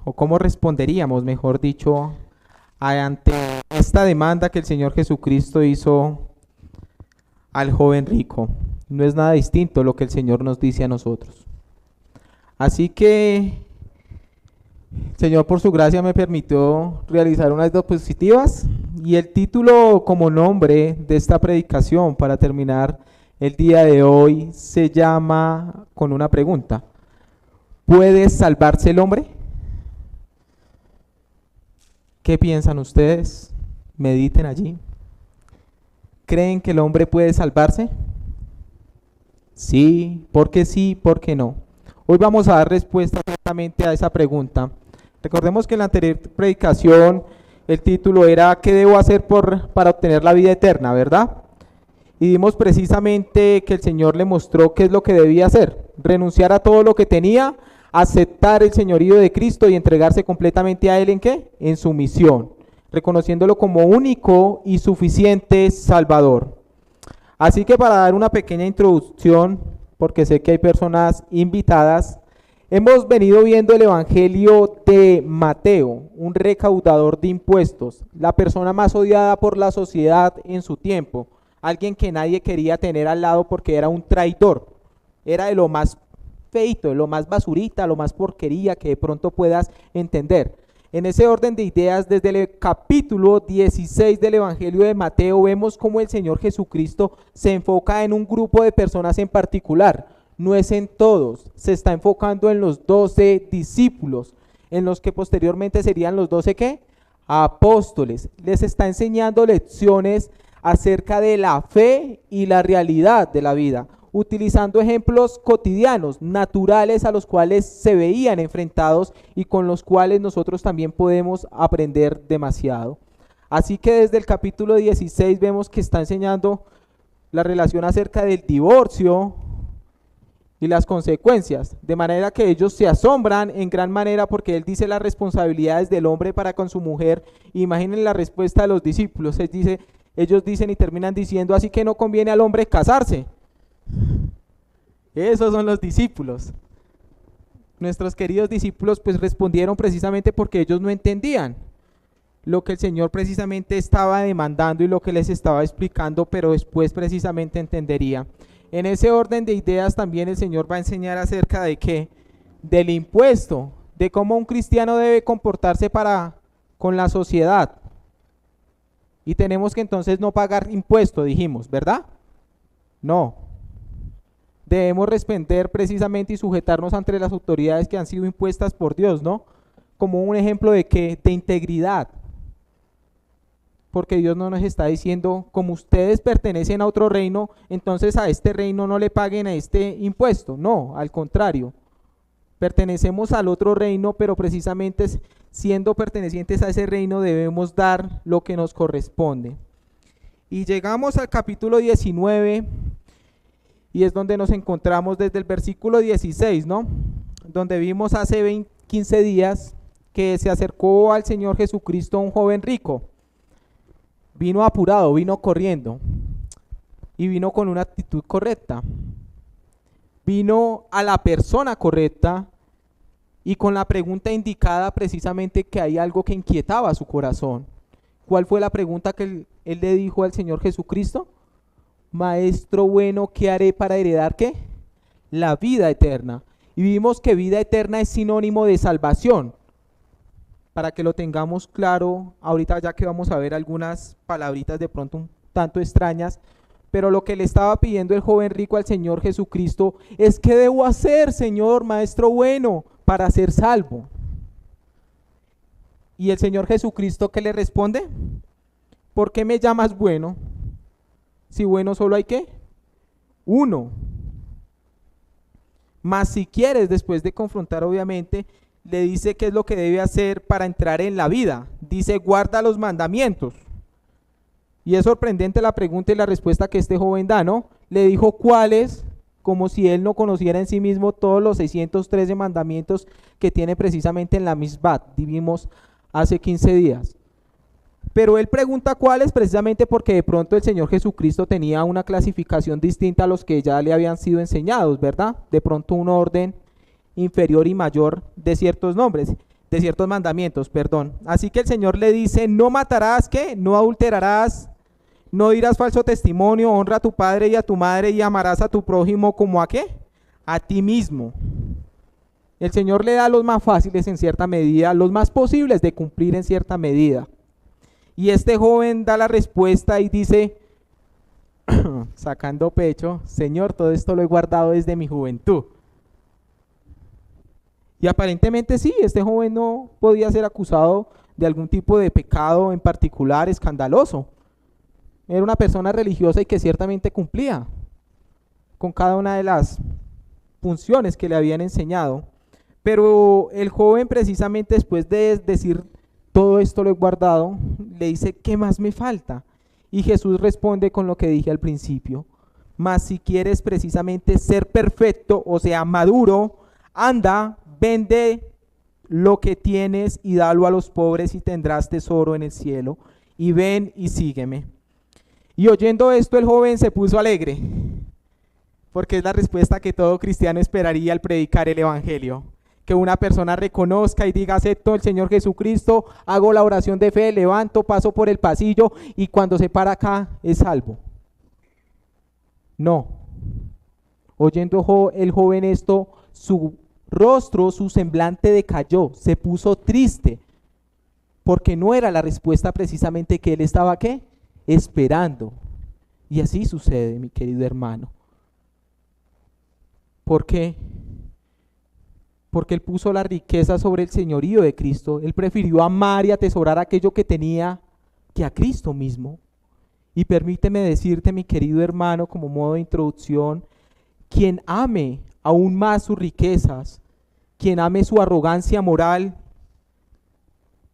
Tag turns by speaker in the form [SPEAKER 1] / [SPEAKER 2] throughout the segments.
[SPEAKER 1] o cómo responderíamos, mejor dicho, ante esta demanda que el Señor Jesucristo hizo al joven rico. No es nada distinto lo que el Señor nos dice a nosotros. Así que el Señor por su gracia me permitió realizar unas diapositivas y el título como nombre de esta predicación para terminar el día de hoy se llama con una pregunta: ¿puede salvarse el hombre? ¿Qué piensan ustedes? Mediten allí. ¿Creen que el hombre puede salvarse? Sí, ¿por qué no? Hoy vamos a dar respuesta exactamente a esa pregunta. Recordemos que en la anterior predicación el título era ¿qué debo hacer para obtener la vida eterna?, ¿verdad? Y vimos precisamente que el Señor le mostró qué es lo que debía hacer: renunciar a todo lo que tenía, aceptar el señorío de Cristo y entregarse completamente a Él. ¿En qué? En su misión, reconociéndolo como único y suficiente Salvador. Así que para dar una pequeña introducción, porque sé que hay personas invitadas, hemos venido viendo el Evangelio de Mateo, un recaudador de impuestos, la persona más odiada por la sociedad en su tiempo, alguien que nadie quería tener al lado porque era un traidor, era de lo más feito, de lo más basurita, lo más porquería que de pronto puedas entender. En ese orden de ideas, desde el capítulo 16 del Evangelio de Mateo, vemos cómo el Señor Jesucristo se enfoca en un grupo de personas en particular. No es en todos, se está enfocando en los 12 discípulos, en los que posteriormente serían los 12 ¿qué? Apóstoles. Les está enseñando lecciones acerca de la fe y la realidad de la vida, utilizando ejemplos cotidianos, naturales, a los cuales se veían enfrentados y con los cuales nosotros también podemos aprender demasiado. Así que desde el capítulo 16 vemos que está enseñando la relación acerca del divorcio y las consecuencias, de manera que ellos se asombran en gran manera porque él dice las responsabilidades del hombre para con su mujer. Imaginen la respuesta de los discípulos. Ellos dicen y terminan diciendo: así que no conviene al hombre casarse. Esos son los discípulos. Nuestros queridos discípulos pues respondieron precisamente porque ellos no entendían lo que el Señor precisamente estaba demandando y lo que les estaba explicando, pero después precisamente entendería. En ese orden de ideas también el Señor va a enseñar acerca de qué, del impuesto, de cómo un cristiano debe comportarse con la sociedad. Y tenemos que entonces no pagar impuesto, dijimos, ¿verdad? No. Debemos responder precisamente y sujetarnos ante las autoridades que han sido impuestas por Dios, ¿no? Como un ejemplo de qué, de integridad. Porque Dios no nos está diciendo, como ustedes pertenecen a otro reino, entonces a este reino no le paguen a este impuesto. No, al contrario. Pertenecemos al otro reino, pero precisamente siendo pertenecientes a ese reino debemos dar lo que nos corresponde. Y llegamos al capítulo 19 y es donde nos encontramos desde el versículo 16, ¿no? Donde vimos hace 15 días que se acercó al Señor Jesucristo un joven rico. Vino apurado, vino corriendo y vino con una actitud correcta. Vino a la persona correcta y con la pregunta indicada precisamente que hay algo que inquietaba su corazón. ¿Cuál fue la pregunta que él le dijo al Señor Jesucristo? Maestro bueno, ¿qué haré para heredar qué? La vida eterna. Y vimos que vida eterna es sinónimo de salvación. Para que lo tengamos claro, ahorita ya que vamos a ver algunas palabritas de pronto un tanto extrañas, pero lo que le estaba pidiendo el joven rico al Señor Jesucristo es: ¿qué debo hacer, Señor, Maestro bueno, para ser salvo? Y el Señor Jesucristo, ¿qué le responde? ¿Por qué me llamas bueno? Si bueno solo hay ¿qué? Uno. Mas si quieres, después de confrontar obviamente, le dice qué es lo que debe hacer para entrar en la vida. Dice: guarda los mandamientos. Y es sorprendente la pregunta y la respuesta que este joven da, ¿no? Le dijo cuáles, como si él no conociera en sí mismo todos los 613 mandamientos que tiene precisamente en la Mishpat, vimos hace 15 días. Pero él pregunta cuáles precisamente porque de pronto el Señor Jesucristo tenía una clasificación distinta a los que ya le habían sido enseñados, ¿verdad? De pronto un orden inferior y mayor de ciertos nombres. de ciertos mandamientos, perdón. Así que el Señor le dice, no matarás, ¿qué? No adulterarás, no dirás falso testimonio, honra a tu padre y a tu madre y amarás a tu prójimo como a ¿qué? A ti mismo. El Señor le da los más fáciles en cierta medida, los más posibles de cumplir en cierta medida. Y este joven da la respuesta y dice, sacando pecho, Señor, todo esto lo he guardado desde mi juventud. Y aparentemente sí, este joven no podía ser acusado de algún tipo de pecado en particular escandaloso. Era una persona religiosa y que ciertamente cumplía con cada una de las funciones que le habían enseñado. Pero el joven, precisamente después de decir todo esto lo he guardado, le dice, ¿qué más me falta? Y Jesús responde con lo que dije al principio, mas si quieres precisamente ser perfecto, o sea, maduro, anda, vende lo que tienes y dalo a los pobres y tendrás tesoro en el cielo, y ven y sígueme. Y oyendo esto el joven se puso alegre, porque es la respuesta que todo cristiano esperaría al predicar el evangelio. Que una persona reconozca y diga, acepto al Señor Jesucristo, hago la oración de fe, levanto, paso por el pasillo y cuando se para acá es salvo. No. Oyendo el joven esto, su rostro, su semblante decayó, se puso triste, porque no era la respuesta precisamente que él estaba, ¿qué? Esperando. Y así sucede, mi querido hermano. ¿Por qué? Porque él puso la riqueza sobre el señorío de Cristo. Él prefirió amar y atesorar aquello que tenía que a Cristo mismo. Y permíteme decirte, mi querido hermano, como modo de introducción, quien ame aún más sus riquezas, quien ame su arrogancia moral,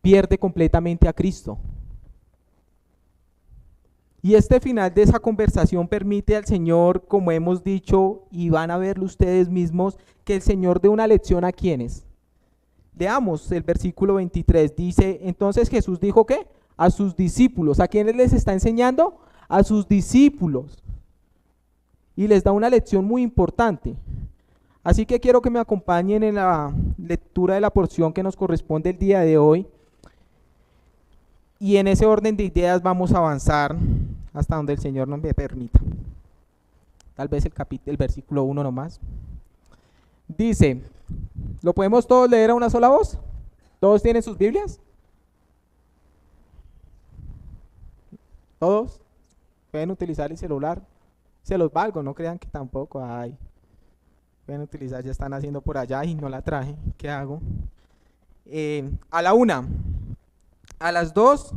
[SPEAKER 1] pierde completamente a Cristo. Y este final de esa conversación permite al Señor, como hemos dicho, y van a verlo ustedes mismos, que el Señor dé una lección a quienes. Leamos el versículo 23, dice, entonces Jesús dijo ¿qué? A sus discípulos. ¿A quiénes les está enseñando? A sus discípulos. Y les da una lección muy importante. Así que quiero que me acompañen en la lectura de la porción que nos corresponde el día de hoy. Y en ese orden de ideas vamos a avanzar hasta donde el Señor nos me permita. Tal vez el versículo 1 nomás. Dice, ¿lo podemos todos leer a una sola voz? ¿Todos tienen sus Biblias? ¿Todos? ¿Pueden utilizar el celular? Se los valgo, no crean que tampoco. Ay, pueden utilizar, ya están haciendo por allá y no la traje. ¿Qué hago? A la 1, a las 2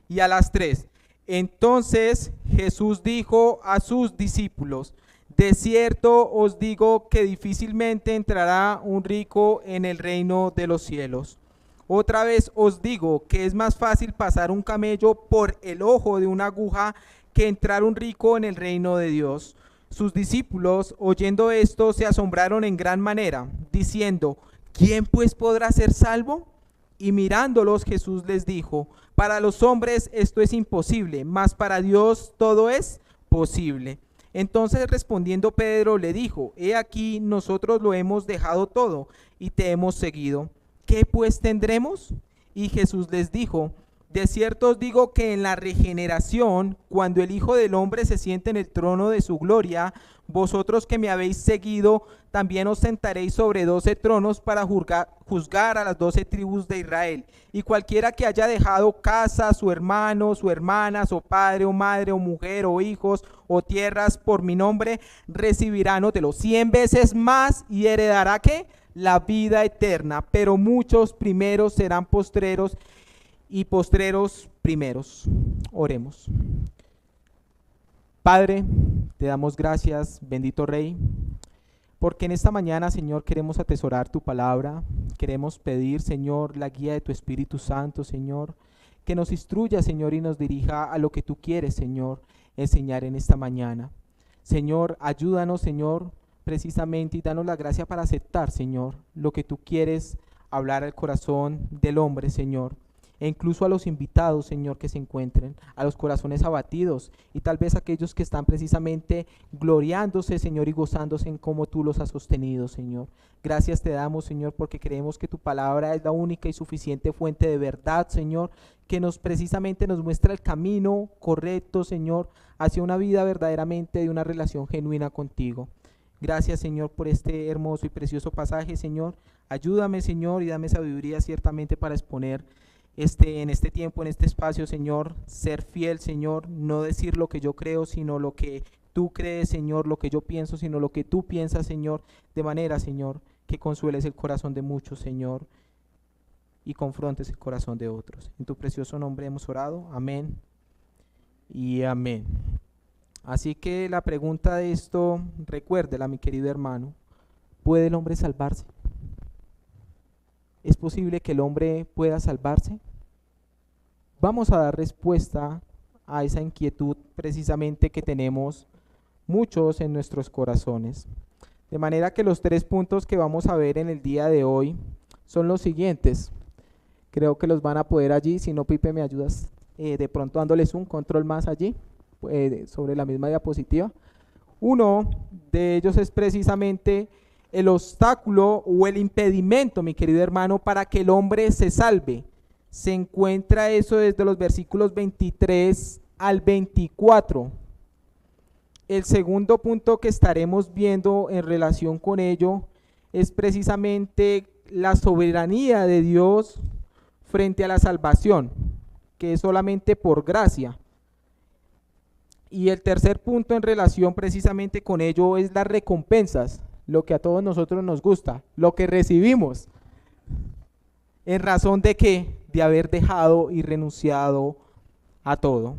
[SPEAKER 1] y a las 3. Entonces Jesús dijo a sus discípulos, de cierto os digo que difícilmente entrará un rico en el reino de los cielos. Otra vez os digo que es más fácil pasar un camello por el ojo de una aguja que entrar un rico en el reino de Dios. Sus discípulos, oyendo esto, se asombraron en gran manera, diciendo, ¿quién pues podrá ser salvo? Y mirándolos Jesús les dijo, para los hombres esto es imposible, mas para Dios todo es posible. Entonces respondiendo Pedro le dijo, he aquí nosotros lo hemos dejado todo y te hemos seguido. ¿Qué pues tendremos? Y Jesús les dijo, de cierto os digo que en la regeneración, cuando el Hijo del Hombre se siente en el trono de su gloria, vosotros que me habéis seguido, también os sentaréis sobre 12 tronos para juzgar a las 12 tribus de Israel. Y cualquiera que haya dejado casa, su hermano, su hermana, su padre o madre o mujer o hijos o tierras por mi nombre, recibirá, nótelo, 100 veces más y heredará ¿qué? La vida eterna. Pero muchos primeros serán postreros y postreros primeros. Oremos. Padre, te damos gracias, bendito Rey, porque en esta mañana, Señor, queremos atesorar tu palabra, queremos pedir, Señor, la guía de tu Espíritu Santo, Señor, que nos instruya, Señor, y nos dirija a lo que tú quieres, Señor, enseñar en esta mañana. Señor, ayúdanos, Señor, precisamente, y danos la gracia para aceptar, Señor, lo que tú quieres hablar al corazón del hombre, Señor. e incluso a los invitados, Señor, que se encuentren, a los corazones abatidos y tal vez aquellos que están precisamente gloriándose, Señor, y gozándose en cómo tú los has sostenido, Señor. Gracias te damos, Señor, porque creemos que tu palabra es la única y suficiente fuente de verdad, Señor, que precisamente nos muestra el camino correcto, Señor, hacia una vida verdaderamente de una relación genuina contigo. Gracias, Señor, por este hermoso y precioso pasaje, Señor. Ayúdame, Señor, y dame sabiduría ciertamente para exponer en este tiempo, en este espacio, Señor, ser fiel, Señor, no decir lo que yo creo, sino lo que tú crees, Señor, lo que yo pienso, sino lo que tú piensas, Señor, de manera, Señor, que consueles el corazón de muchos, Señor, y confrontes el corazón de otros. En tu precioso nombre hemos orado. Amén y amén. Así que la pregunta de esto, recuérdela, mi querido hermano, ¿puede el hombre salvarse? ¿Es posible que el hombre pueda salvarse? Vamos a dar respuesta a esa inquietud precisamente que tenemos muchos en nuestros corazones. De manera que los 3 puntos que vamos a ver en el día de hoy son los siguientes. Creo que los van a poder allí, si no, Pipe, me ayudas de pronto dándoles un control más allí, sobre la misma diapositiva. Uno de ellos es precisamente el obstáculo o el impedimento, mi querido hermano, para que el hombre se salve. Se encuentra eso desde los versículos 23 al 24. El segundo punto que estaremos viendo en relación con ello es precisamente la soberanía de Dios frente a la salvación, que es solamente por gracia. Y el tercer punto en relación precisamente con ello es las recompensas, lo que a todos nosotros nos gusta, lo que recibimos. ¿En razón de qué? De haber dejado y renunciado a todo.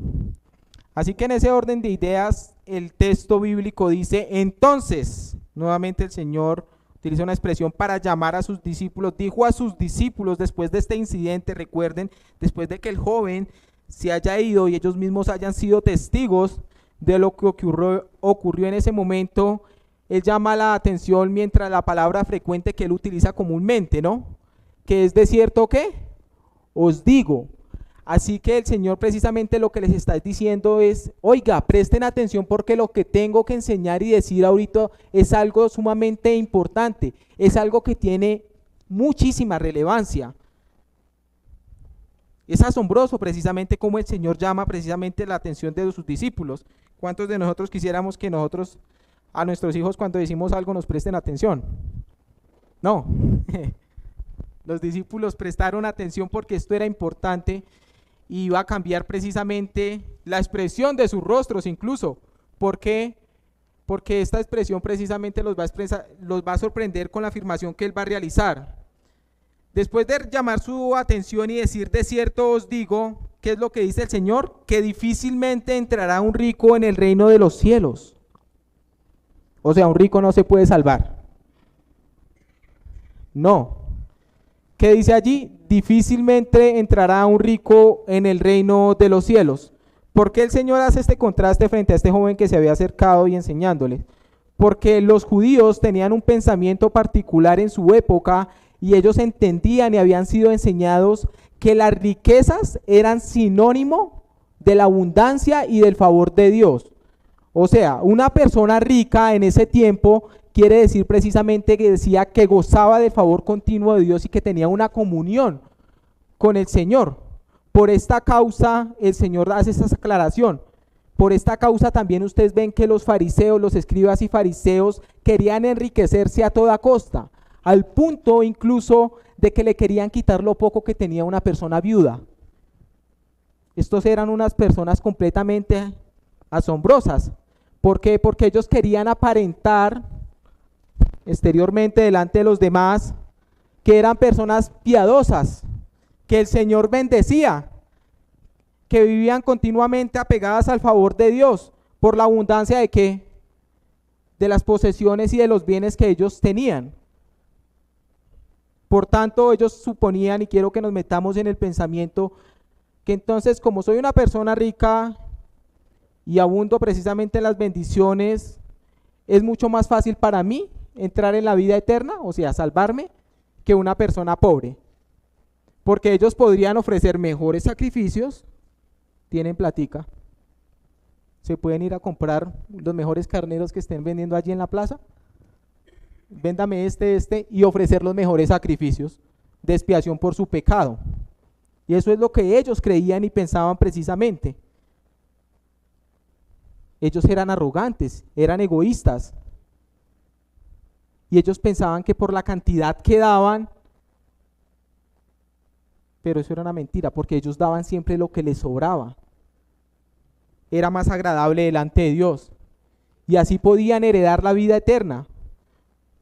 [SPEAKER 1] Así que en ese orden de ideas, el texto bíblico dice, entonces, nuevamente el Señor utiliza una expresión para llamar a sus discípulos, dijo a sus discípulos después de este incidente, recuerden, después de que el joven se haya ido y ellos mismos hayan sido testigos de lo que ocurrió en ese momento, él llama la atención mientras la palabra frecuente que él utiliza comúnmente, ¿no? Que es de cierto que os digo. Así que el Señor precisamente lo que les está diciendo es, oiga, presten atención porque lo que tengo que enseñar y decir ahorita es algo sumamente importante, es algo que tiene muchísima relevancia. Es asombroso precisamente cómo el Señor llama precisamente la atención de sus discípulos. ¿Cuántos de nosotros quisiéramos que nosotros a nuestros hijos cuando decimos algo nos presten atención? No. Los discípulos prestaron atención porque esto era importante y iba a cambiar precisamente la expresión de sus rostros incluso. ¿Por qué? Porque esta expresión precisamente los va a sorprender con la afirmación que él va a realizar. Después de llamar su atención y decir, de cierto os digo, ¿qué es lo que dice el Señor? Que difícilmente entrará un rico en el reino de los cielos. O sea, un rico no se puede salvar. No. ¿Qué dice allí? Difícilmente entrará un rico en el reino de los cielos. ¿Por qué el Señor hace este contraste frente a este joven que se había acercado y enseñándole? Porque los judíos tenían un pensamiento particular en su época y ellos entendían y habían sido enseñados que las riquezas eran sinónimo de la abundancia y del favor de Dios. O sea, una persona rica en ese tiempo quiere decir precisamente que decía que gozaba del favor continuo de Dios y que tenía una comunión con el Señor. Por esta causa el Señor hace esta aclaración. Por esta causa también ustedes ven que los fariseos, los escribas y fariseos querían enriquecerse a toda costa, al punto incluso de que le querían quitar lo poco que tenía una persona viuda. Estos eran unas personas completamente asombrosas. ¿Por qué? Porque ellos querían aparentar exteriormente delante de los demás que eran personas piadosas, que el Señor bendecía, que vivían continuamente apegadas al favor de Dios por la abundancia de ¿qué? De las posesiones y de los bienes que ellos tenían. Por tanto, ellos suponían, y quiero que nos metamos en el pensamiento, que entonces como soy una persona rica y abundo precisamente en las bendiciones, es mucho más fácil para mí entrar en la vida eterna, o sea, salvarme, que una persona pobre. porque ellos podrían ofrecer mejores sacrificios, tienen platica, se pueden ir a comprar los mejores carneros que estén vendiendo allí en la plaza, véndame y ofrecer los mejores sacrificios de expiación por su pecado. Y eso es lo que ellos creían y pensaban precisamente. Ellos eran arrogantes, eran egoístas. Y ellos pensaban que por la cantidad que daban, pero eso era una mentira, porque ellos daban siempre lo que les sobraba. Era más agradable delante de Dios. Y así podían heredar la vida eterna.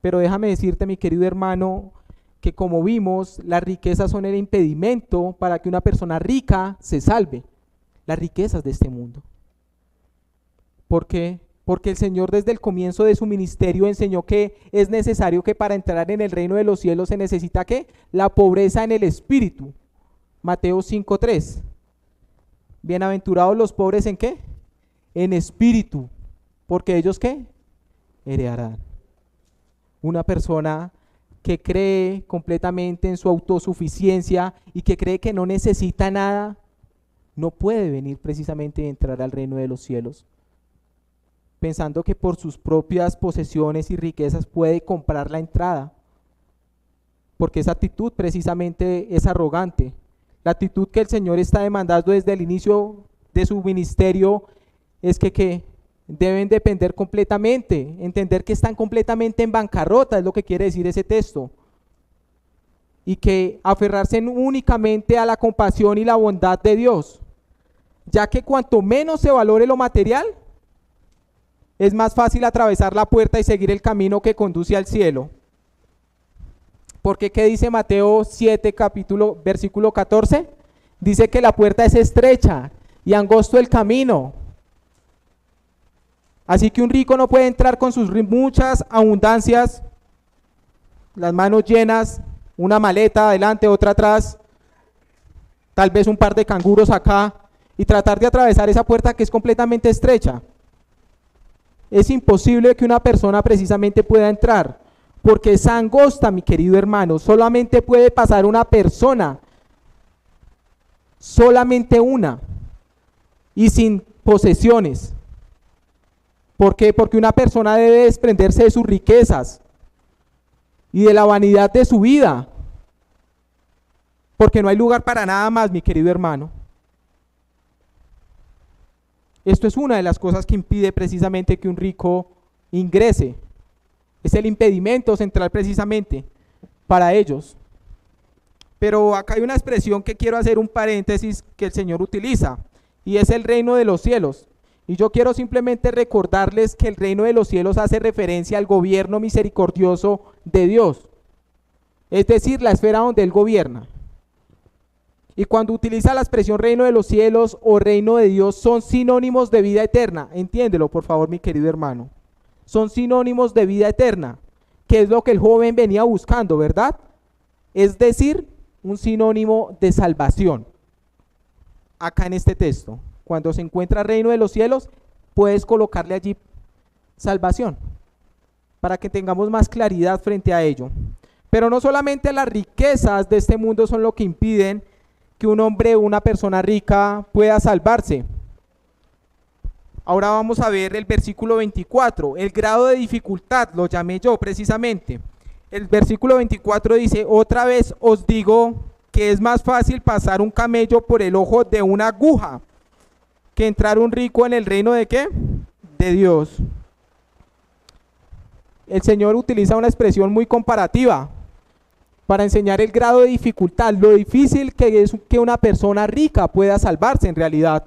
[SPEAKER 1] Pero déjame decirte, mi querido hermano, que como vimos, las riquezas son el impedimento para que una persona rica se salve. Las riquezas de este mundo. ¿Por qué? Porque el Señor desde el comienzo de su ministerio enseñó que es necesario que para entrar en el reino de los cielos se necesita ¿qué? La pobreza en el espíritu. Mateo 5:3. Bienaventurados los pobres ¿en qué? En espíritu. Porque ellos ¿qué? Heredarán. Una persona que cree completamente en su autosuficiencia y que cree que no necesita nada, no puede venir precisamente a entrar al reino de los cielos, pensando que por sus propias posesiones y riquezas puede comprar la entrada, porque esa actitud precisamente es arrogante. La actitud que el Señor está demandando desde el inicio de su ministerio es que deben depender completamente, entender que están completamente en bancarrota, es lo que quiere decir ese texto, y que aferrarse únicamente a la compasión y la bondad de Dios, ya que cuanto menos se valore lo material, es más fácil atravesar la puerta y seguir el camino que conduce al cielo. Porque ¿qué dice Mateo 7, versículo 14? Dice que la puerta es estrecha y angosto el camino. Así que un rico no puede entrar con sus muchas abundancias, las manos llenas, una maleta adelante, otra atrás, tal vez un par de canguros acá, y tratar de atravesar esa puerta que es completamente estrecha. Es imposible que una persona precisamente pueda entrar, porque es angosta, mi querido hermano. Solamente puede pasar una persona, solamente una, y sin posesiones. ¿Por qué? Porque una persona debe desprenderse de sus riquezas y de la vanidad de su vida, porque no hay lugar para nada más, mi querido hermano. Esto es una de las cosas que impide precisamente que un rico ingrese. Es el impedimento central precisamente para ellos. Pero acá hay una expresión que quiero hacer un paréntesis que el Señor utiliza, y es el reino de los cielos. Y yo quiero simplemente recordarles que el reino de los cielos hace referencia al gobierno misericordioso de Dios, es decir, la esfera donde Él gobierna. Y cuando utiliza la expresión reino de los cielos o reino de Dios, son sinónimos de vida eterna. Entiéndelo, por favor, mi querido hermano. Son sinónimos de vida eterna, que es lo que el joven venía buscando, ¿verdad? Es decir, un sinónimo de salvación. Acá en este texto, cuando se encuentra reino de los cielos, puedes colocarle allí salvación, para que tengamos más claridad frente a ello. Pero no solamente las riquezas de este mundo son lo que impiden que un hombre o una persona rica pueda salvarse. Ahora vamos a ver el versículo 24, el grado de dificultad, lo llamé yo precisamente. El versículo 24 dice: otra vez os digo que es más fácil pasar un camello por el ojo de una aguja que entrar un rico en el reino de ¿qué? De Dios. El Señor utiliza una expresión muy comparativa para enseñar el grado de dificultad, lo difícil que es que una persona rica pueda salvarse en realidad.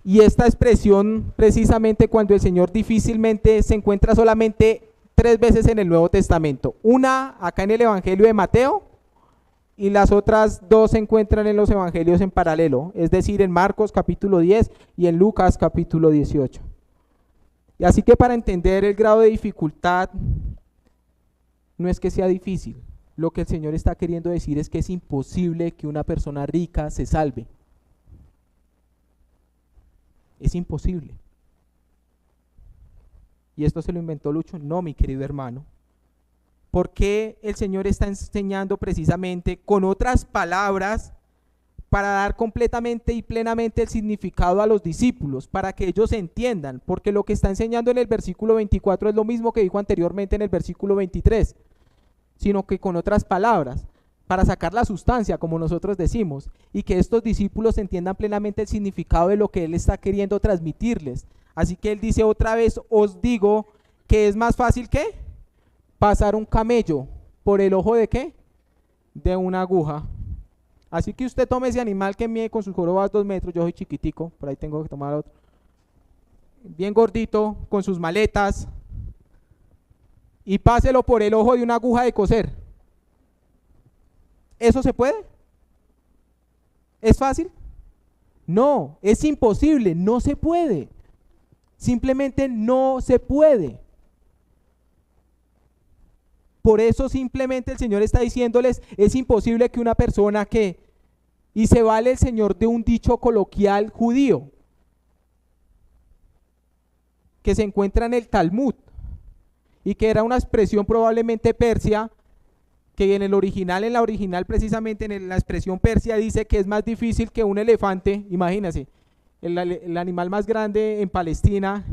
[SPEAKER 1] Y esta expresión precisamente cuando el Señor difícilmente se encuentra solamente 3 veces en el Nuevo Testamento. Una acá en el Evangelio de Mateo y las otras 2 se encuentran en los evangelios en paralelo, es decir, en Marcos capítulo 10 y en Lucas capítulo 18. Y así que para entender el grado de dificultad, no es que sea difícil, lo que el Señor está queriendo decir es que es imposible que una persona rica se salve. Es imposible. ¿Y esto se lo inventó Lucho? No, mi querido hermano. ¿Por qué el Señor está enseñando precisamente con otras palabras para dar completamente y plenamente el significado a los discípulos, para que ellos entiendan? Porque lo que está enseñando en el versículo 24 es lo mismo que dijo anteriormente en el versículo 23, sino que con otras palabras, para sacar la sustancia, como nosotros decimos, y que estos discípulos entiendan plenamente el significado de lo que Él está queriendo transmitirles. Así que Él dice otra vez, os digo que es más fácil que pasar un camello por el ojo de ¿qué? De una aguja. Así que usted tome ese animal que mide con sus jorobas 2 metros, yo soy chiquitico, por ahí tengo que tomar otro, bien gordito, con sus maletas, y páselo por el ojo de una aguja de coser. ¿Eso se puede? ¿Es fácil? No, es imposible, no se puede. Simplemente no se puede. Por eso simplemente el Señor está diciéndoles, es imposible que una persona y se vale el Señor de un dicho coloquial judío, que se encuentra en el Talmud, y que era una expresión probablemente persia, que en la original precisamente en la expresión persia dice que es más difícil que un elefante, imagínense, el animal más grande en Palestina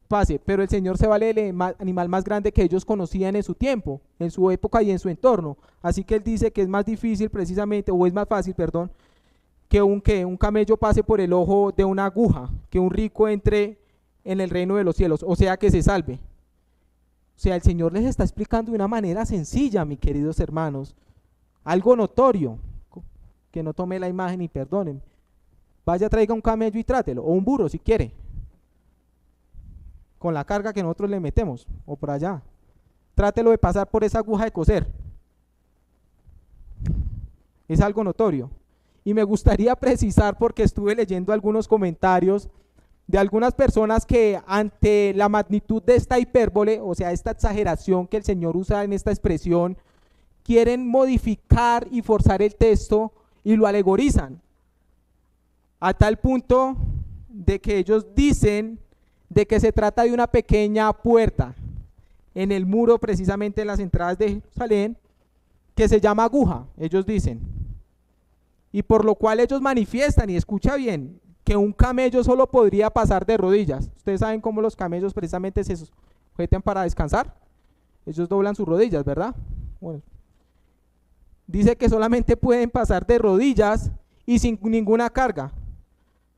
[SPEAKER 1] pase, pero el Señor se vale del animal más grande que ellos conocían en su tiempo, en su época y en su entorno. Así que Él dice que es más difícil precisamente, o es más fácil, perdón, que un camello pase por el ojo de una aguja, que un rico entre en el reino de los cielos, o sea que se salve. O sea, el Señor les está explicando de una manera sencilla, mis queridos hermanos, algo notorio, que no tome la imagen y perdonen. Vaya, traiga un camello y trátelo, o un burro si quiere, con la carga que nosotros le metemos, o por allá. Trátelo de pasar por esa aguja de coser. Es algo notorio. Y me gustaría precisar, porque estuve leyendo algunos comentarios de algunas personas que ante la magnitud de esta hipérbole, o sea, esta exageración que el Señor usa en esta expresión, quieren modificar y forzar el texto y lo alegorizan, a tal punto de que ellos dicen de que se trata de una pequeña puerta en el muro, precisamente en las entradas de Jerusalén, que se llama aguja, ellos dicen, y por lo cual ellos manifiestan, y escucha bien, que un camello solo podría pasar de rodillas. Ustedes saben cómo los camellos precisamente se sujetan para descansar, ellos doblan sus rodillas, ¿verdad? Bueno, dice que solamente pueden pasar de rodillas y sin ninguna carga.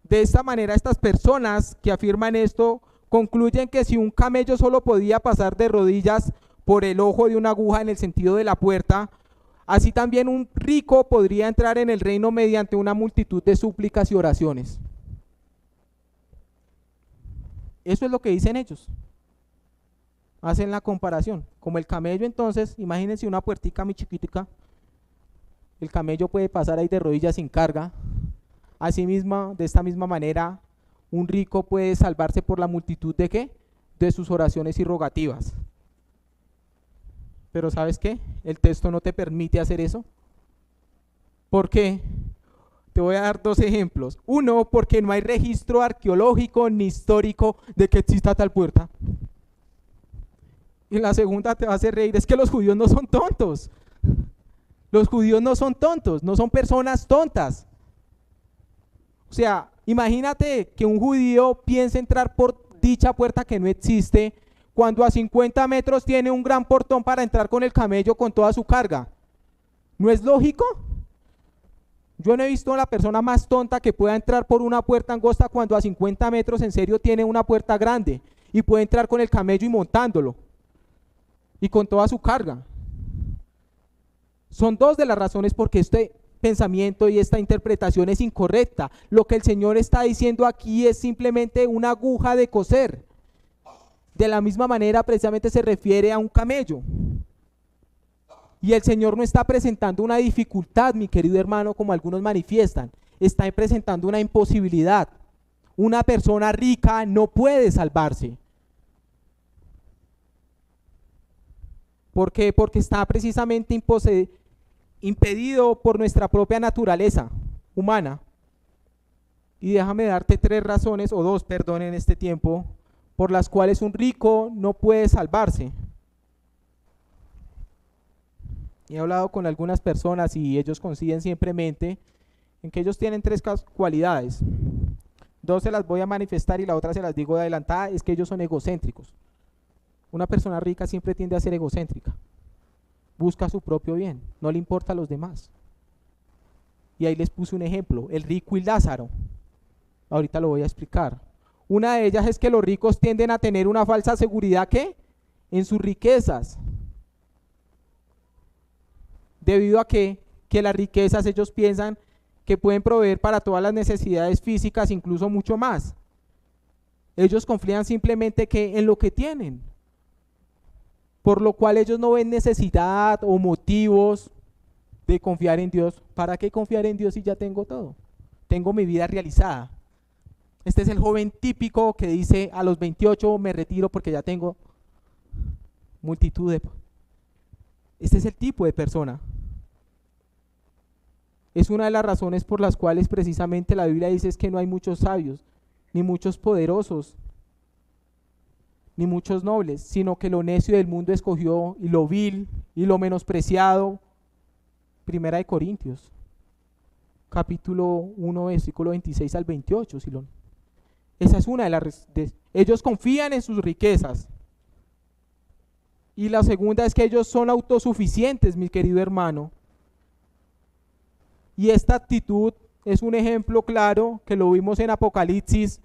[SPEAKER 1] De esta manera, estas personas que afirman esto concluyen que si un camello solo podía pasar de rodillas por el ojo de una aguja en el sentido de la puerta, así también un rico podría entrar en el reino mediante una multitud de súplicas y oraciones. Eso es lo que dicen ellos. Hacen la comparación. Como el camello, entonces, imagínense una puertica muy chiquitica. El camello puede pasar ahí de rodillas sin carga. Asimismo, de esta misma manera, un rico puede salvarse por la multitud de ¿qué? De sus oraciones y rogativas. Pero ¿sabes qué? El texto no te permite hacer eso. ¿Por qué? Te voy a dar 2 ejemplos. Uno, porque no hay registro arqueológico ni histórico de que exista tal puerta. Y la segunda te va a hacer reír, es que los judíos no son tontos. Los judíos no son tontos, no son personas tontas. O sea, imagínate que un judío piense entrar por dicha puerta que no existe, cuando a 50 metros tiene un gran portón para entrar con el camello con toda su carga. ¿No es lógico? Yo no he visto a la persona más tonta que pueda entrar por una puerta angosta cuando a 50 metros en serio tiene una puerta grande y puede entrar con el camello y montándolo y con toda su carga. Son 2 de las razones por qué este pensamiento y esta interpretación es incorrecta. Lo que el Señor está diciendo aquí es simplemente una aguja de coser. De la misma manera precisamente se refiere a un camello. Y el Señor no está presentando una dificultad, mi querido hermano, como algunos manifiestan. Está presentando una imposibilidad. Una persona rica no puede salvarse. ¿Por qué? Porque está precisamente impedido por nuestra propia naturaleza humana. Y déjame darte 3 razones, o 2, perdón, en este tiempo, por las cuales un rico no puede salvarse. He hablado con algunas personas y ellos coinciden simplemente en que ellos tienen tres cualidades. Dos se las voy a manifestar y la otra se las digo de adelantada, es que ellos son egocéntricos. Una persona rica siempre tiende a ser egocéntrica. Busca su propio bien, no le importa a los demás. Y ahí les puse un ejemplo, el rico y Lázaro. Ahorita lo voy a explicar. Una de ellas es que los ricos tienden a tener una falsa seguridad, ¿qué? En sus riquezas. Debido a que las riquezas ellos piensan que pueden proveer para todas las necesidades físicas, incluso mucho más. Ellos confían simplemente que en lo que tienen, por lo cual ellos no ven necesidad o motivos de confiar en Dios. ¿Para qué confiar en Dios si ya tengo todo? Tengo mi vida realizada. Este es el joven típico que dice a los 28 me retiro porque ya tengo multitud de... Este es el tipo de persona. Es una de las razones por las cuales precisamente la Biblia dice es que no hay muchos sabios, ni muchos poderosos, ni muchos nobles, sino que lo necio del mundo escogió y lo vil y lo menospreciado. Primera de Corintios, capítulo 1, versículo 26 al 28. Esa es una de las... ellos confían en sus riquezas. Y la segunda es que ellos son autosuficientes, mi querido hermano. Y esta actitud es un ejemplo claro que lo vimos en Apocalipsis,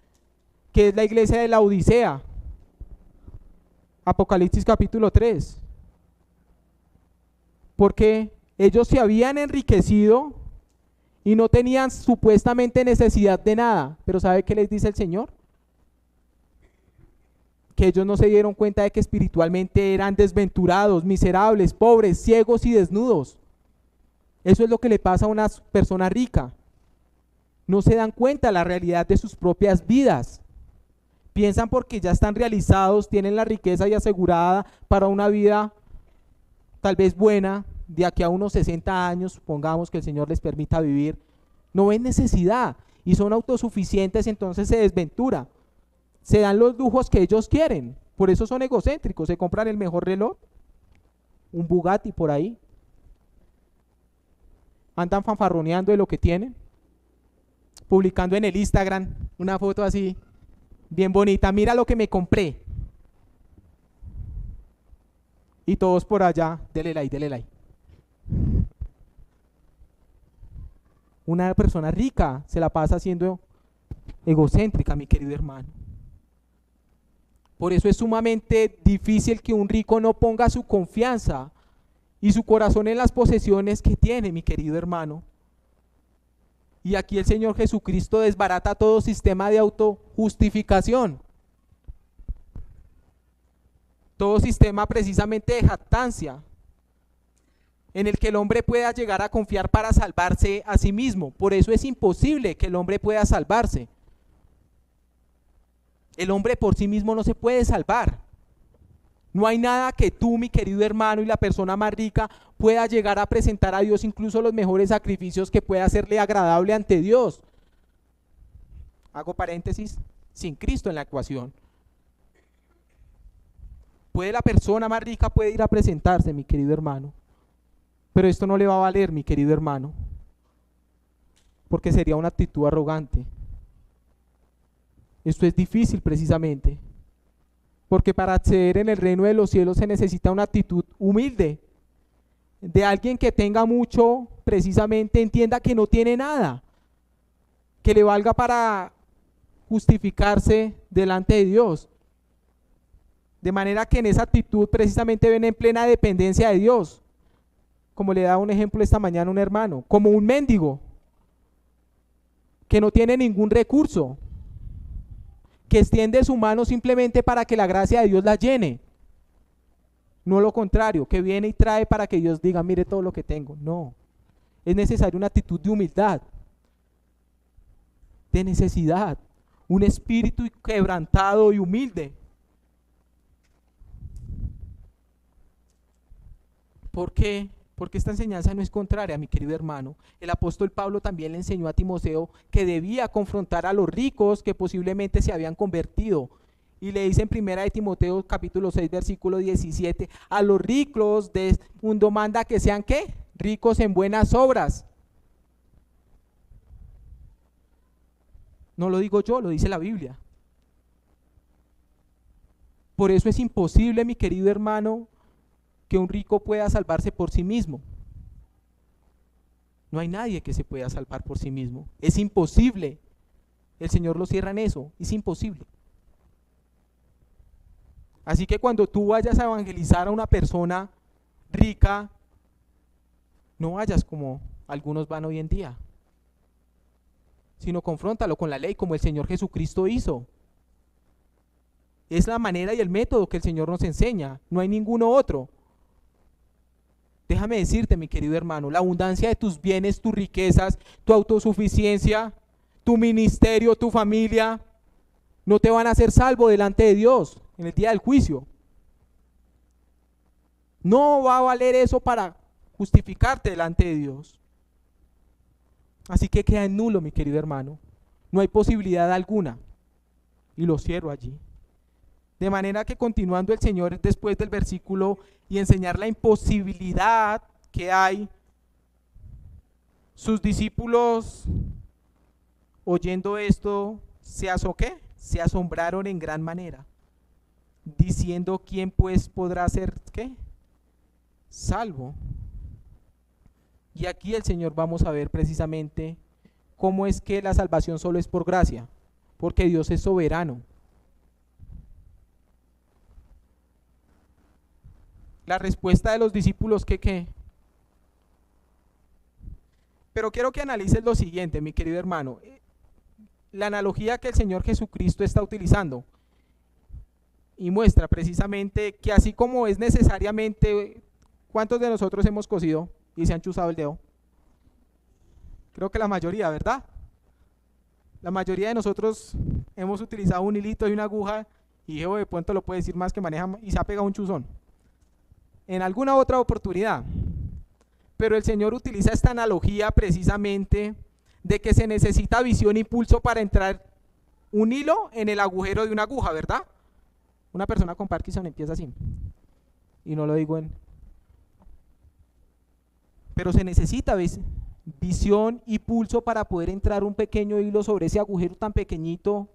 [SPEAKER 1] que es la iglesia de la Odisea. Apocalipsis capítulo 3. Porque ellos se habían enriquecido y no tenían supuestamente necesidad de nada. Pero ¿sabe qué les dice el Señor? Que ellos no se dieron cuenta de que espiritualmente eran desventurados, miserables, pobres, ciegos y desnudos. Eso es lo que le pasa a una persona rica. No se dan cuenta de la realidad de sus propias vidas. Piensan porque ya están realizados, tienen la riqueza ya asegurada para una vida tal vez buena, de aquí a unos 60 años, supongamos que el Señor les permita vivir. No ven necesidad y son autosuficientes, entonces se desventura. Se dan los lujos que ellos quieren, por eso son egocéntricos, se compran el mejor reloj, un Bugatti por ahí. Andan fanfarroneando de lo que tienen, publicando en el Instagram una foto así, bien bonita, mira lo que me compré. Y todos por allá, dele like, dele like. Una persona rica se la pasa siendo egocéntrica, mi querido hermano. Por eso es sumamente difícil que un rico no ponga su confianza y su corazón en las posesiones que tiene, mi querido hermano. Y aquí el Señor Jesucristo desbarata todo sistema de autojustificación, todo sistema precisamente de jactancia, en el que el hombre pueda llegar a confiar para salvarse a sí mismo. Por eso es imposible que el hombre pueda salvarse. El hombre por sí mismo no se puede salvar. No hay nada que tú, mi querido hermano, y la persona más rica pueda llegar a presentar a Dios, incluso los mejores sacrificios que pueda hacerle agradable ante Dios. Hago paréntesis, sin Cristo en la ecuación. La persona más rica puede ir a presentarse, mi querido hermano, pero esto no le va a valer, mi querido hermano, porque sería una actitud arrogante. Esto es difícil precisamente, porque para acceder en el reino de los cielos se necesita una actitud humilde, de alguien que tenga mucho, precisamente entienda que no tiene nada, que le valga para justificarse delante de Dios. De manera que en esa actitud precisamente ven en plena dependencia de Dios, como le da un ejemplo esta mañana un hermano, como un mendigo, que no tiene ningún recurso, que extiende su mano simplemente para que la gracia de Dios la llene. No lo contrario, que viene y trae para que Dios diga, mire todo lo que tengo. No, es necesaria una actitud de humildad, de necesidad, un espíritu quebrantado y humilde. ¿Por qué? Porque esta enseñanza no es contraria, mi querido hermano. El apóstol Pablo también le enseñó a Timoteo que debía confrontar a los ricos que posiblemente se habían convertido Y le dice en 1 Timoteo capítulo 6 versículo 17, a los ricos de este mundo manda que sean ¿qué? Ricos en buenas obras. No lo digo yo, lo dice la Biblia. Por eso es imposible, mi querido hermano, que un rico pueda salvarse por sí mismo. No hay nadie que se pueda salvar por sí mismo. Es imposible. El Señor lo cierra en eso. Es imposible. Así que cuando tú vayas a evangelizar a una persona rica, no vayas como algunos van hoy en día, sino confróntalo con la ley como el Señor Jesucristo hizo. Es la manera y el método que el Señor nos enseña, no hay ninguno otro. Déjame decirte, mi querido hermano, la abundancia de tus bienes, tus riquezas, tu autosuficiencia, tu ministerio, tu familia, no te van a hacer salvo delante de Dios en el día del juicio. No va a valer eso para justificarte delante de Dios. Así que queda en nulo, mi querido hermano. No hay posibilidad alguna. Y lo cierro allí. De manera que continuando el Señor después del versículo y enseñar la imposibilidad que hay, sus discípulos oyendo esto se asombraron en gran manera, diciendo, ¿quién pues podrá ser qué? Salvo. Y aquí el Señor vamos a ver precisamente cómo es que la salvación solo es por gracia, porque Dios es soberano. La respuesta de los discípulos, ¿qué? Pero quiero que analices lo siguiente, mi querido hermano. La analogía que el Señor Jesucristo está utilizando y muestra precisamente que así como es necesariamente, ¿cuántos de nosotros hemos cosido y se han chuzado el dedo? Creo que la mayoría, ¿verdad? La mayoría de nosotros hemos utilizado un hilito y una aguja y Jehová de pronto lo puede decir más que maneja y se ha pegado un chuzón en alguna otra oportunidad. Pero el Señor utiliza esta analogía precisamente de que se necesita visión y pulso para entrar un hilo en el agujero de una aguja, ¿verdad? Una persona con Parkinson empieza así. Y no lo digo en... Pero se necesita visión y pulso para poder entrar un pequeño hilo sobre ese agujero tan pequeñito,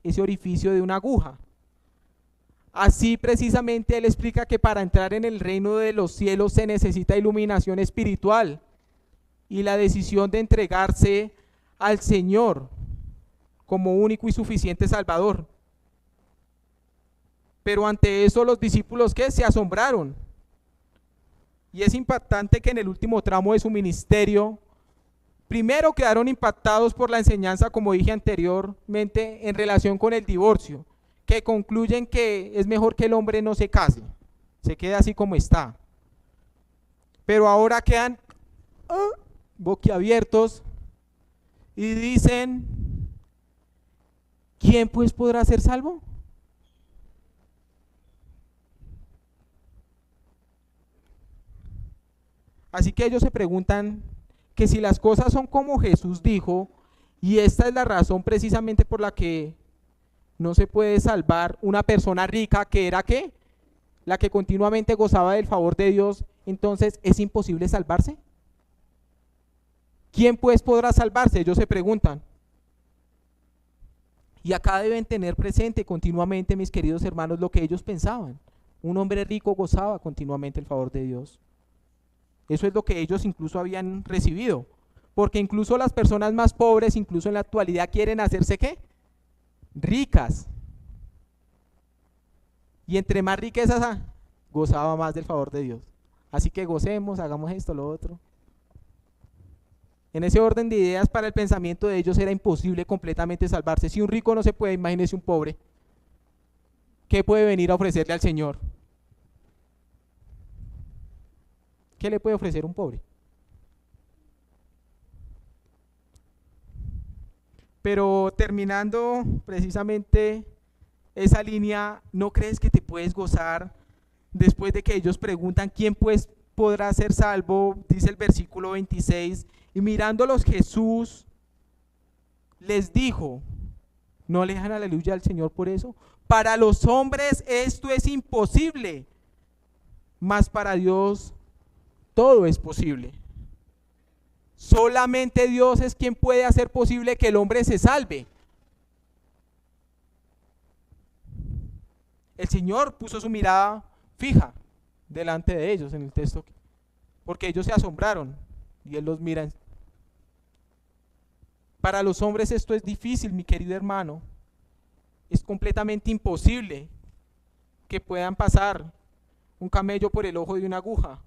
[SPEAKER 1] ese orificio de una aguja. Así precisamente él explica que para entrar en el reino de los cielos se necesita iluminación espiritual y la decisión de entregarse al Señor como único y suficiente Salvador. Pero ante eso los discípulos ¿qué? Se asombraron. Y es impactante que en el último tramo de su ministerio, primero quedaron impactados por la enseñanza, como dije anteriormente, en relación con el divorcio, que concluyen que es mejor que el hombre no se case, se quede así como está. Pero ahora quedan boquiabiertos y dicen, ¿quién pues podrá ser salvo? Así que ellos se preguntan que si las cosas son como Jesús dijo, y esta es la razón precisamente por la que no se puede salvar una persona rica que era ¿qué? La que continuamente gozaba del favor de Dios, entonces ¿es imposible salvarse? ¿Quién pues podrá salvarse? Ellos se preguntan. Y acá deben tener presente continuamente, mis queridos hermanos, lo que ellos pensaban. Un hombre rico gozaba continuamente el favor de Dios. Eso es lo que ellos incluso habían recibido. Porque incluso las personas más pobres, incluso en la actualidad, quieren hacerse ¿qué? Ricas. Y entre más riquezas gozaba más del favor de Dios. Así que gocemos, hagamos esto, lo otro. En ese orden de ideas, para el pensamiento de ellos era imposible completamente salvarse. Si un rico no se puede, imagínese un pobre. ¿Qué puede venir a ofrecerle al Señor? ¿Qué le puede ofrecer un pobre? Pero terminando precisamente esa línea, ¿no crees que te puedes gozar después de que ellos preguntan quién pues podrá ser salvo? Dice el versículo 26, y mirándolos Jesús les dijo, ¿No le dejan aleluya al Señor por eso? Para los hombres esto es imposible, mas para Dios todo es posible. Solamente Dios es quien puede hacer posible que el hombre se salve. El Señor puso su mirada fija delante de ellos en el texto, porque ellos se asombraron y Él los mira. Para los hombres esto es difícil, mi querido hermano. Es completamente imposible que puedan pasar un camello por el ojo de una aguja,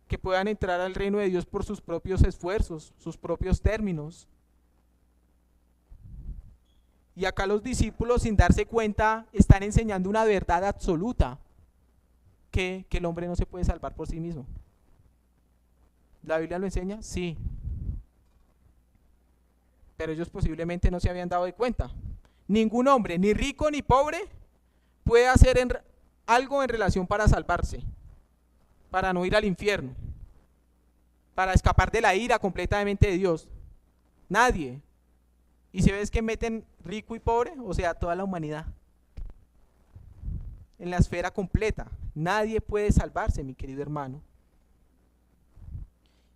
[SPEAKER 1] que puedan entrar al reino de Dios por sus propios esfuerzos, sus propios términos. Y acá los discípulos, sin darse cuenta, están enseñando una verdad absoluta, que el hombre no se puede salvar por sí mismo. ¿La Biblia lo enseña? Sí. Pero ellos posiblemente no se habían dado de cuenta. Ningún hombre, ni rico ni pobre, puede hacer algo en relación para salvarse, para no ir al infierno, para escapar de la ira completamente de Dios. Nadie. Y si ves que meten rico y pobre, o sea, toda la humanidad, en la esfera completa. Nadie puede salvarse, mi querido hermano.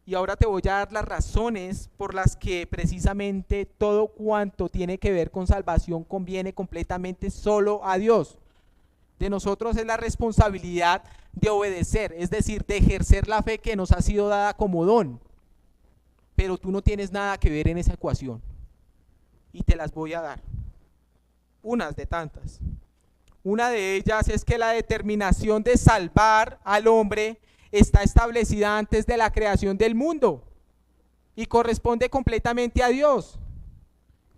[SPEAKER 1] Y ahora te voy a dar las razones por las que precisamente todo cuanto tiene que ver con salvación conviene completamente solo a Dios. De nosotros es la responsabilidad de obedecer, es decir, de ejercer la fe que nos ha sido dada como don. Pero tú no tienes nada que ver en esa ecuación. Y te las voy a dar. Unas de tantas. Una de ellas es que la determinación de salvar al hombre está establecida antes de la creación del mundo y corresponde completamente a Dios.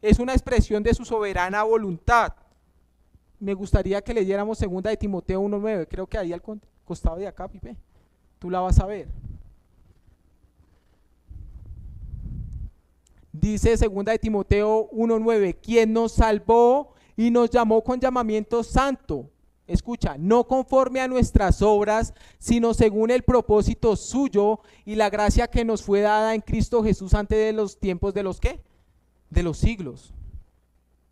[SPEAKER 1] Es una expresión de su soberana voluntad. Me gustaría que leyéramos 2 de Timoteo 1:9, creo que ahí al costado de acá, Pipe, tú la vas a ver. Dice 2 de Timoteo 1:9, quien nos salvó y nos llamó con llamamiento santo. Escucha, no conforme a nuestras obras, sino según el propósito suyo y la gracia que nos fue dada en Cristo Jesús antes de los tiempos de los ¿qué? De los siglos.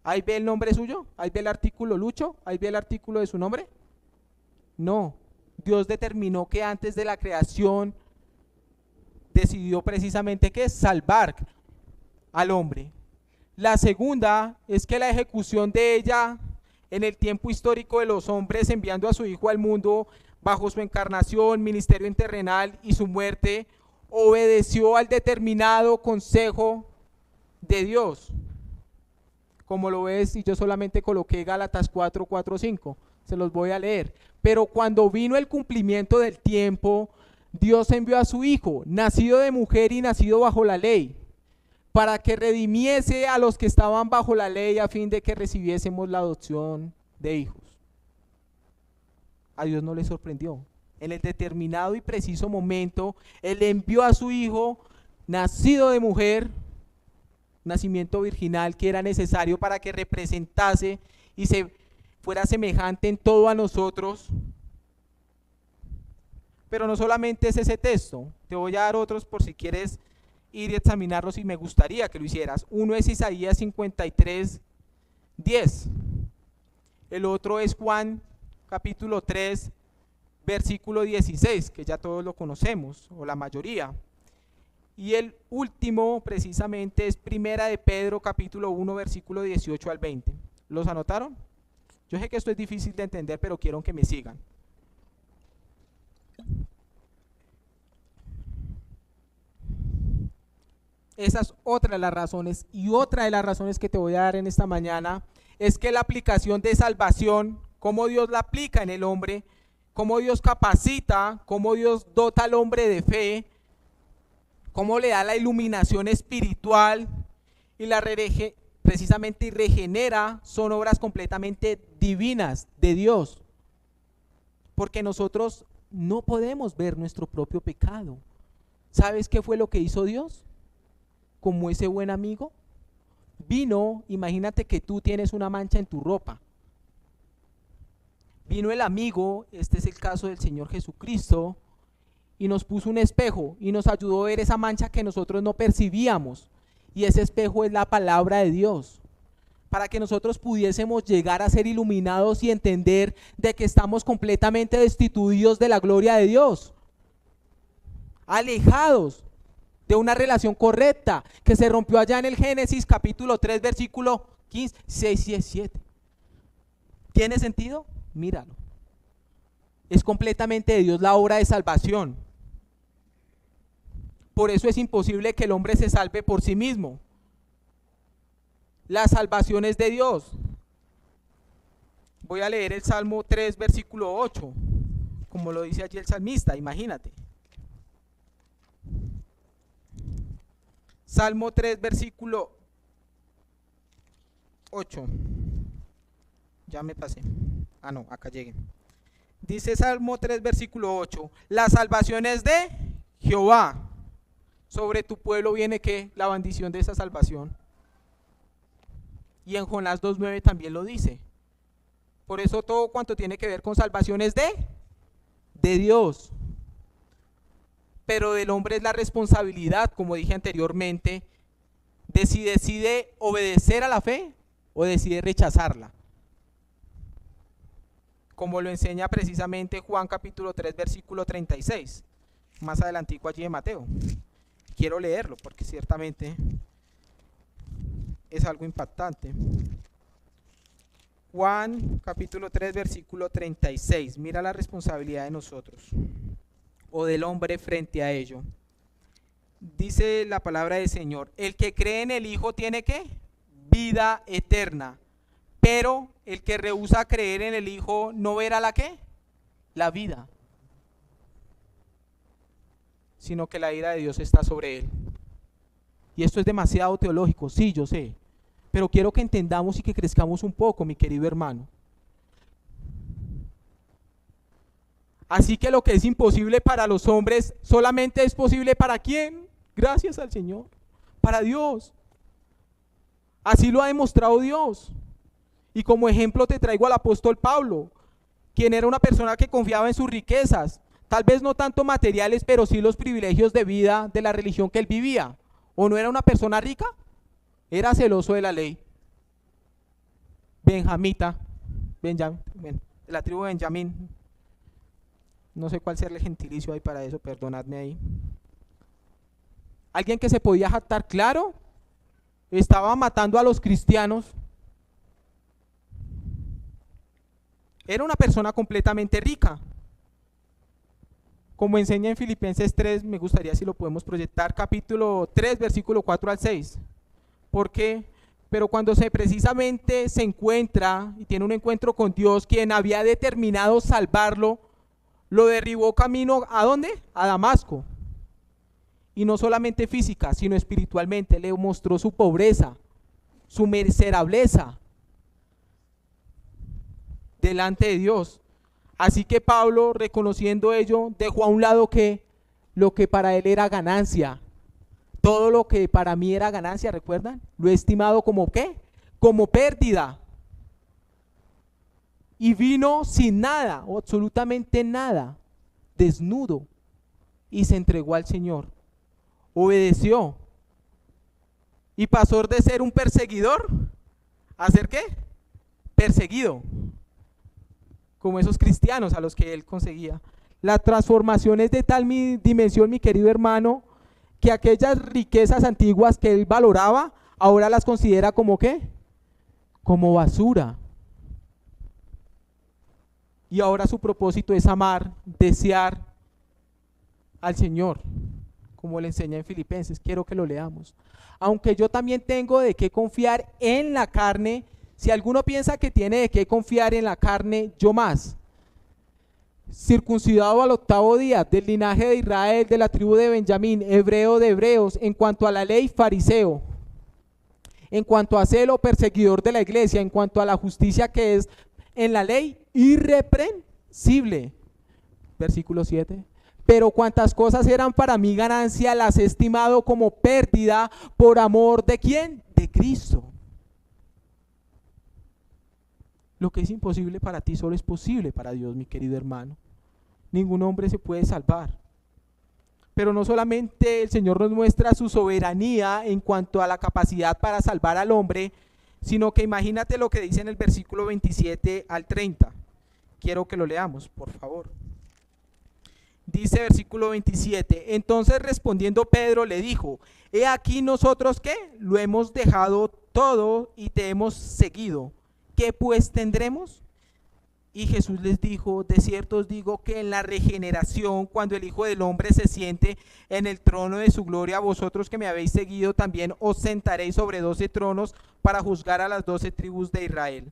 [SPEAKER 1] ¿Ahí ve el nombre suyo? ¿Ahí ve el artículo Lucho? ¿Ahí ve el artículo de su nombre? No, Dios determinó que antes de la creación decidió precisamente que salvar al hombre. La segunda es que la ejecución de ella en el tiempo histórico de los hombres, enviando a su Hijo al mundo bajo su encarnación, ministerio terrenal y su muerte, obedeció al determinado consejo de Dios. Como lo ves, y yo solamente coloqué Gálatas 4:4-5, se los voy a leer. Pero cuando vino el cumplimiento del tiempo, Dios envió a su Hijo, nacido de mujer y nacido bajo la ley, para que redimiese a los que estaban bajo la ley a fin de que recibiésemos la adopción de hijos. A Dios no le sorprendió. En el determinado y preciso momento, Él envió a su Hijo, nacido de mujer, nacimiento virginal, que era necesario para que representase y se fuera semejante en todo a nosotros. Pero no solamente es ese texto, te voy a dar otros por si quieres ir y examinarlos, y me gustaría que lo hicieras. Uno es Isaías 53:10. El otro es Juan capítulo 3 versículo 16, que ya todos lo conocemos, o la mayoría. Y el último precisamente es Primera de Pedro capítulo 1 versículo 18 al 20. ¿Los anotaron? Yo sé que esto es difícil de entender, pero quiero que me sigan. Esa es otra de las razones, y otra de las razones que te voy a dar en esta mañana es que la aplicación de salvación, cómo Dios la aplica en el hombre, cómo Dios capacita, cómo Dios dota al hombre de fe, cómo le da la iluminación espiritual y precisamente regenera, son obras completamente divinas de Dios, porque nosotros no podemos ver nuestro propio pecado. ¿Sabes qué fue lo que hizo Dios? Como ese buen amigo, vino, imagínate que tú tienes una mancha en tu ropa. Vino el amigo, este es el caso del Señor Jesucristo, y nos puso un espejo y nos ayudó a ver esa mancha que nosotros no percibíamos. Y ese espejo es la palabra de Dios. para que nosotros pudiésemos llegar a ser iluminados y entender de que estamos completamente destituidos de la gloria de Dios, alejados de una relación correcta que se rompió allá en el Génesis capítulo 3 versículo 15, 6 y 7. ¿Tiene sentido? Míralo. Es completamente de Dios la obra de salvación. Por eso es imposible que el hombre se salve por sí mismo. La salvación es de Dios. Voy a leer el Salmo 3 versículo 8, como lo dice allí el salmista, imagínate. Salmo 3 versículo 8. Ya me pasé. No, acá llegué. Dice Salmo 3 versículo 8, la salvación es de Jehová. Sobre tu pueblo viene ¿qué? La bendición de esa salvación. Y en Jonás 2:9 también lo dice. Por eso todo cuanto tiene que ver con salvación es de Dios. Pero del hombre es la responsabilidad, como dije anteriormente, de si decide obedecer a la fe o decide rechazarla. Como lo enseña precisamente Juan capítulo 3 versículo 36, más adelantico allí de Mateo. Quiero leerlo porque ciertamente es algo impactante. Juan capítulo 3 versículo 36, mira la responsabilidad de nosotros o del hombre frente a ello. Dice la palabra del Señor, el que cree en el Hijo tiene ¿qué? Vida eterna, pero el que rehúsa creer en el Hijo no verá la ¿qué? La vida, sino que la ira de Dios está sobre él. Y esto es demasiado teológico, sí, yo sé, pero quiero que entendamos y que crezcamos un poco, mi querido hermano. Así que lo que es imposible para los hombres, solamente es posible ¿para quién? Gracias al Señor, para Dios. Así lo ha demostrado Dios. Y como ejemplo te traigo al apóstol Pablo, quien era una persona que confiaba en sus riquezas, tal vez no tanto materiales, pero sí los privilegios de vida de la religión que él vivía. ¿O no era una persona rica? Era celoso de la ley. Benjamita, de la tribu de Benjamín. No sé cuál sea el gentilicio ahí para eso, perdonadme ahí. Alguien que se podía jactar, claro, estaba matando a los cristianos. Era una persona completamente rica. Como enseña en Filipenses 3, me gustaría si lo podemos proyectar, capítulo 3, versículo 4 al 6. ¿Por qué? Pero cuando precisamente se encuentra y tiene un encuentro con Dios, quien había determinado salvarlo, lo derribó camino ¿a dónde? A Damasco. Y no solamente física, sino espiritualmente. Le mostró su pobreza, su miserableza delante de Dios. Así que Pablo, reconociendo ello, dejó a un lado que lo que para él era ganancia. Todo lo que para mí era ganancia, ¿recuerdan? Lo he estimado como ¿qué? Como pérdida. Y vino sin nada, o absolutamente nada, desnudo, y se entregó al Señor. Obedeció. Y pasó de ser un perseguidor a ser ¿qué? Perseguido. Como esos cristianos a los que él conseguía. La transformación es de tal dimensión, mi querido hermano, que aquellas riquezas antiguas que él valoraba, ahora las considera como ¿qué? Como basura. Y ahora su propósito es amar, desear al Señor, como le enseña en Filipenses. Quiero que lo leamos. Aunque yo también tengo de qué confiar en la carne, si alguno piensa que tiene de qué confiar en la carne, yo más. Circuncidado al 8º día, del linaje de Israel, de la tribu de Benjamín, hebreo de hebreos, en cuanto a la ley, fariseo, en cuanto a celo, perseguidor de la iglesia, en cuanto a la justicia que es en la ley, irreprensible. Versículo 7. Pero cuantas cosas eran para mí ganancia, las he estimado como pérdida por amor ¿de quién? De Cristo. Lo que es imposible para ti solo es posible para Dios, mi querido hermano. Ningún hombre se puede salvar. Pero no solamente el Señor nos muestra su soberanía en cuanto a la capacidad para salvar al hombre, sino que imagínate lo que dice en el versículo 27 al 30. Quiero que lo leamos, por favor. Dice versículo 27, entonces respondiendo Pedro le dijo, he aquí nosotros ¿qué? Lo hemos dejado todo y te hemos seguido. ¿Qué pues tendremos? Y Jesús les dijo, de cierto os digo que en la regeneración, cuando el Hijo del Hombre se siente en el trono de su gloria, vosotros que me habéis seguido también os sentaréis sobre 12 tronos para juzgar a las 12 tribus de Israel.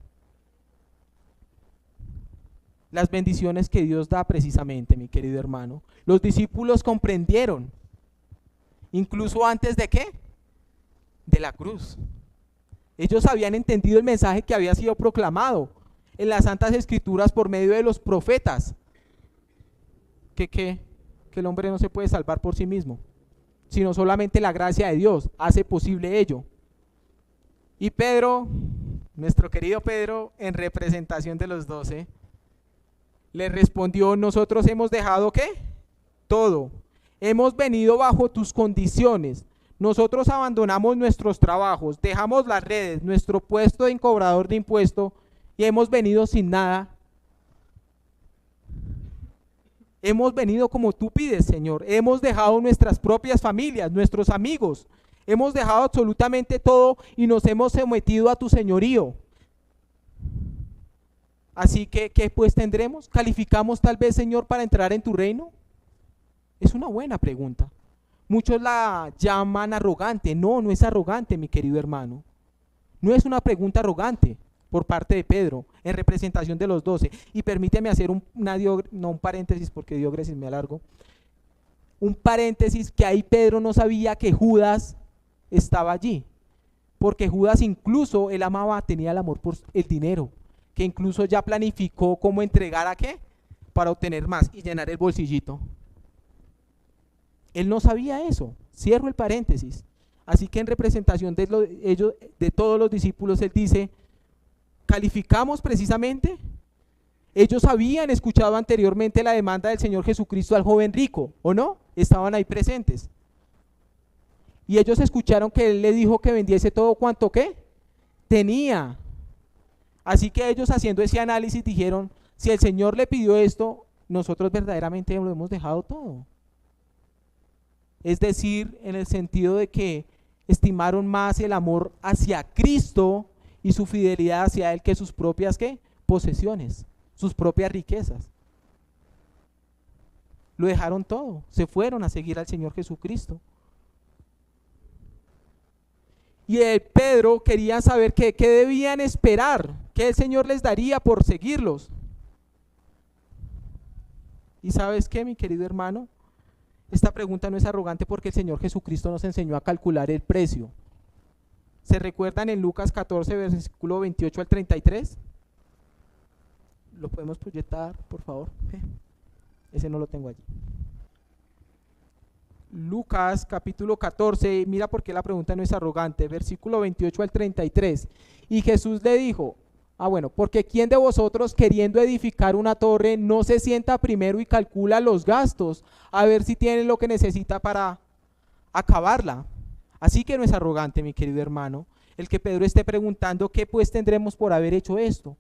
[SPEAKER 1] Las bendiciones que Dios da precisamente, mi querido hermano. Los discípulos comprendieron, incluso antes de ¿qué? De la cruz. Ellos habían entendido el mensaje que había sido proclamado en las Santas Escrituras por medio de los profetas, que el hombre no se puede salvar por sí mismo, sino solamente la gracia de Dios hace posible ello. Y Pedro, nuestro querido Pedro, en representación de los 12, le respondió, nosotros hemos dejado ¿qué? Todo. Hemos venido bajo tus condiciones. Nosotros abandonamos nuestros trabajos, dejamos las redes, nuestro puesto de cobrador de impuestos y hemos venido sin nada. Hemos venido como tú pides, Señor. Hemos dejado nuestras propias familias, nuestros amigos. Hemos dejado absolutamente todo y nos hemos sometido a tu señorío. Así que, ¿qué pues tendremos? ¿Calificamos tal vez, Señor, para entrar en tu reino? Es una buena pregunta. Muchos la llaman arrogante. No, no es arrogante, mi querido hermano. No es una pregunta arrogante por parte de Pedro, en representación de los 12. Y permíteme hacer un paréntesis, porque diógresis me alargo. Un paréntesis, que ahí Pedro no sabía que Judas estaba allí. Porque Judas incluso, él amaba, tenía el amor por el dinero, que incluso ya planificó cómo entregar a qué, para obtener más y llenar el bolsillito. Él no sabía eso. Cierro el paréntesis. Así que en representación de todos los discípulos, él dice, calificamos precisamente. Ellos habían escuchado anteriormente la demanda del Señor Jesucristo al joven rico, ¿o no? Estaban ahí presentes. Y ellos escucharon que él le dijo que vendiese todo cuanto ¿qué? Tenía. Así que ellos, haciendo ese análisis, dijeron, si el Señor le pidió esto, nosotros verdaderamente lo hemos dejado todo. Es decir, en el sentido de que estimaron más el amor hacia Cristo y su fidelidad hacia Él que sus propias ¿qué? Posesiones, sus propias riquezas. Lo dejaron todo, se fueron a seguir al Señor Jesucristo. Y Pedro quería saber qué debían esperar, qué el Señor les daría por seguirlos. ¿Y sabes qué, mi querido hermano? Esta pregunta no es arrogante, porque el Señor Jesucristo nos enseñó a calcular el precio. ¿Se recuerdan en Lucas 14, versículo 28 al 33? ¿Lo podemos proyectar, por favor? Ese no lo tengo allí. Lucas capítulo 14, mira por qué la pregunta no es arrogante, versículo 28 al 33. Y Jesús le dijo, porque ¿quién de vosotros, queriendo edificar una torre, no se sienta primero y calcula los gastos, a ver si tiene lo que necesita para acabarla? Así que no es arrogante, mi querido hermano, el que Pedro esté preguntando qué pues tendremos por haber hecho esto.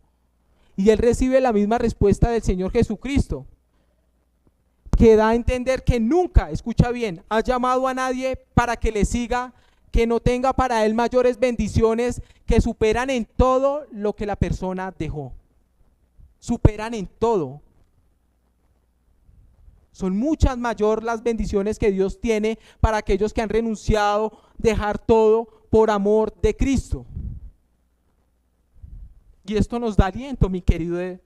[SPEAKER 1] Y él recibe la misma respuesta del Señor Jesucristo, que da a entender que nunca, escucha bien, ha llamado a nadie para que le siga, que no tenga para él mayores bendiciones que superan en todo lo que la persona dejó. Superan en todo. Son muchas mayor las bendiciones que Dios tiene para aquellos que han renunciado, dejar todo por amor de Cristo. Y esto nos da aliento, mi querido.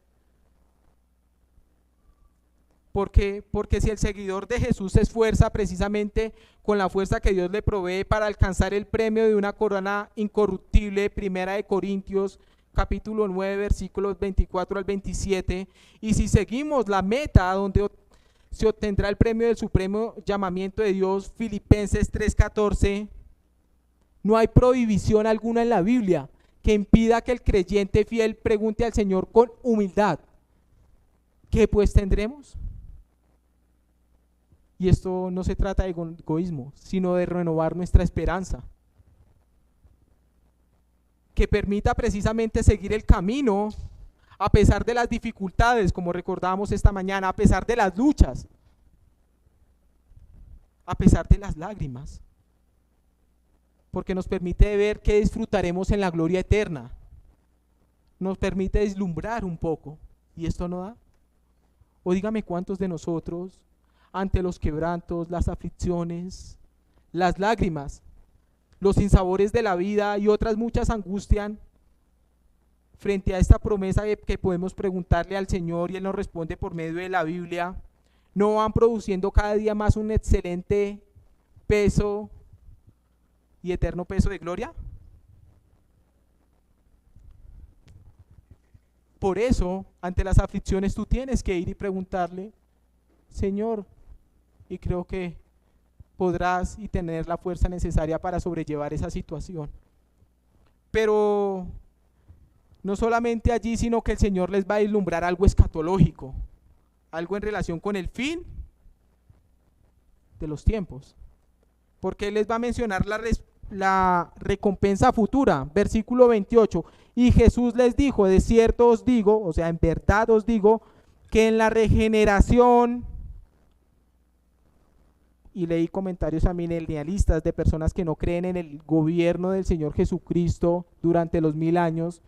[SPEAKER 1] Porque si el seguidor de Jesús se esfuerza precisamente con la fuerza que Dios le provee para alcanzar el premio de una corona incorruptible, primera de Corintios capítulo 9 versículos 24 al 27, y si seguimos la meta donde se obtendrá el premio del supremo llamamiento de Dios, Filipenses 3:14, no hay prohibición alguna en la Biblia que impida que el creyente fiel pregunte al Señor con humildad, ¿qué pues tendremos? Y esto no se trata de egoísmo, sino de renovar nuestra esperanza. que permita precisamente seguir el camino a pesar de las dificultades, como recordábamos esta mañana, a pesar de las luchas, a pesar de las lágrimas, porque nos permite ver que disfrutaremos en la gloria eterna, nos permite deslumbrar un poco, y esto no da. O dígame cuántos de nosotros, ante los quebrantos, las aflicciones, las lágrimas, los sinsabores de la vida y otras muchas angustian, frente a esta promesa que podemos preguntarle al Señor y Él nos responde por medio de la Biblia, no van produciendo cada día más un excelente peso y eterno peso de gloria? Por eso, ante las aflicciones tú tienes que ir y preguntarle, Señor, y creo que podrás y tener la fuerza necesaria para sobrellevar esa situación. Pero no solamente allí, sino que el Señor les va a vislumbrar algo escatológico, algo en relación con el fin de los tiempos, porque Él les va a mencionar la recompensa futura, versículo 28, y Jesús les dijo, de cierto os digo, o sea, en verdad os digo, que en la regeneración, y leí comentarios también milenialistas de personas que no creen en el gobierno del Señor Jesucristo durante los 1000 años,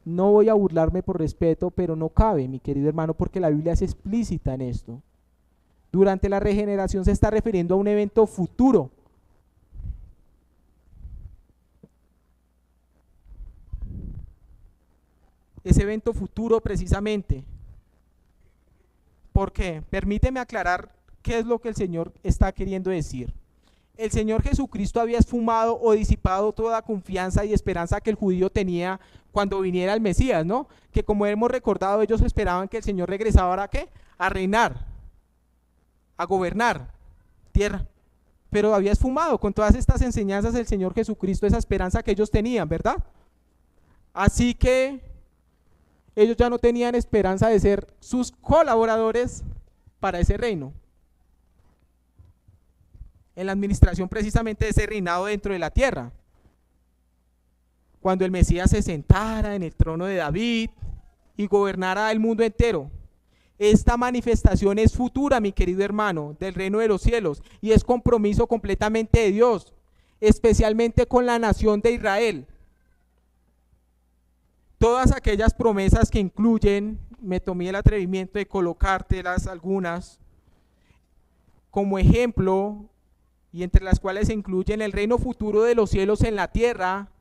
[SPEAKER 1] no voy a burlarme por respeto, pero no cabe, mi querido hermano, porque la Biblia es explícita en esto. Durante la regeneración se está refiriendo a un evento futuro. Ese evento futuro precisamente. ¿Por qué? Permíteme aclarar qué es lo que el Señor está queriendo decir. El Señor Jesucristo había esfumado o disipado toda confianza y esperanza que el judío tenía cuando viniera el Mesías, ¿no? Que como hemos recordado, ellos esperaban que el Señor regresara ¿a qué? A reinar, a gobernar tierra. Pero había esfumado con todas estas enseñanzas del Señor Jesucristo esa esperanza que ellos tenían, ¿verdad? Así que ellos ya no tenían esperanza de ser sus colaboradores para ese reino, en la administración precisamente de ese reinado dentro de la tierra. Cuando el Mesías se sentara en el trono de David y gobernara el mundo entero. Esta manifestación es futura, mi querido hermano, del reino de los cielos, y es compromiso completamente de Dios, especialmente con la nación de Israel. Todas aquellas promesas que incluyen, me tomé el atrevimiento de colocártelas algunas como ejemplo, y entre las cuales se incluyen el reino futuro de los cielos en la tierra,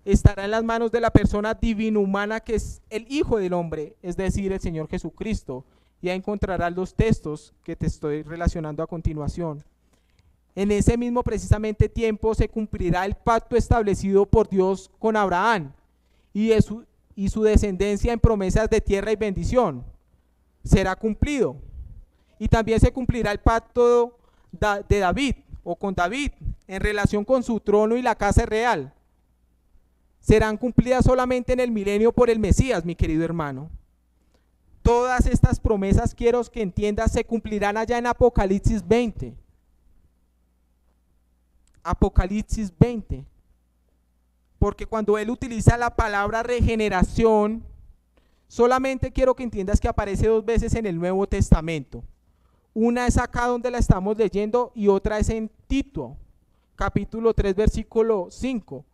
[SPEAKER 1] estará en las manos de la persona divina humana que es el Hijo del Hombre, es decir, el Señor Jesucristo. Ya encontrarás los textos que te estoy relacionando a continuación. En ese mismo precisamente tiempo se cumplirá el pacto establecido por Dios con Abraham y su descendencia en promesas de tierra y bendición. Será cumplido. Y también se cumplirá el pacto de David o con David en relación con su trono y la casa real. Serán cumplidas solamente en el milenio por el Mesías, mi querido hermano. Todas estas promesas, quiero que entiendas, se cumplirán allá en Apocalipsis 20. Apocalipsis 20. Porque cuando él utiliza la palabra regeneración, solamente quiero que entiendas que aparece 2 veces en el Nuevo Testamento. Una es acá donde la estamos leyendo y otra es en Tito, capítulo 3, versículo 5.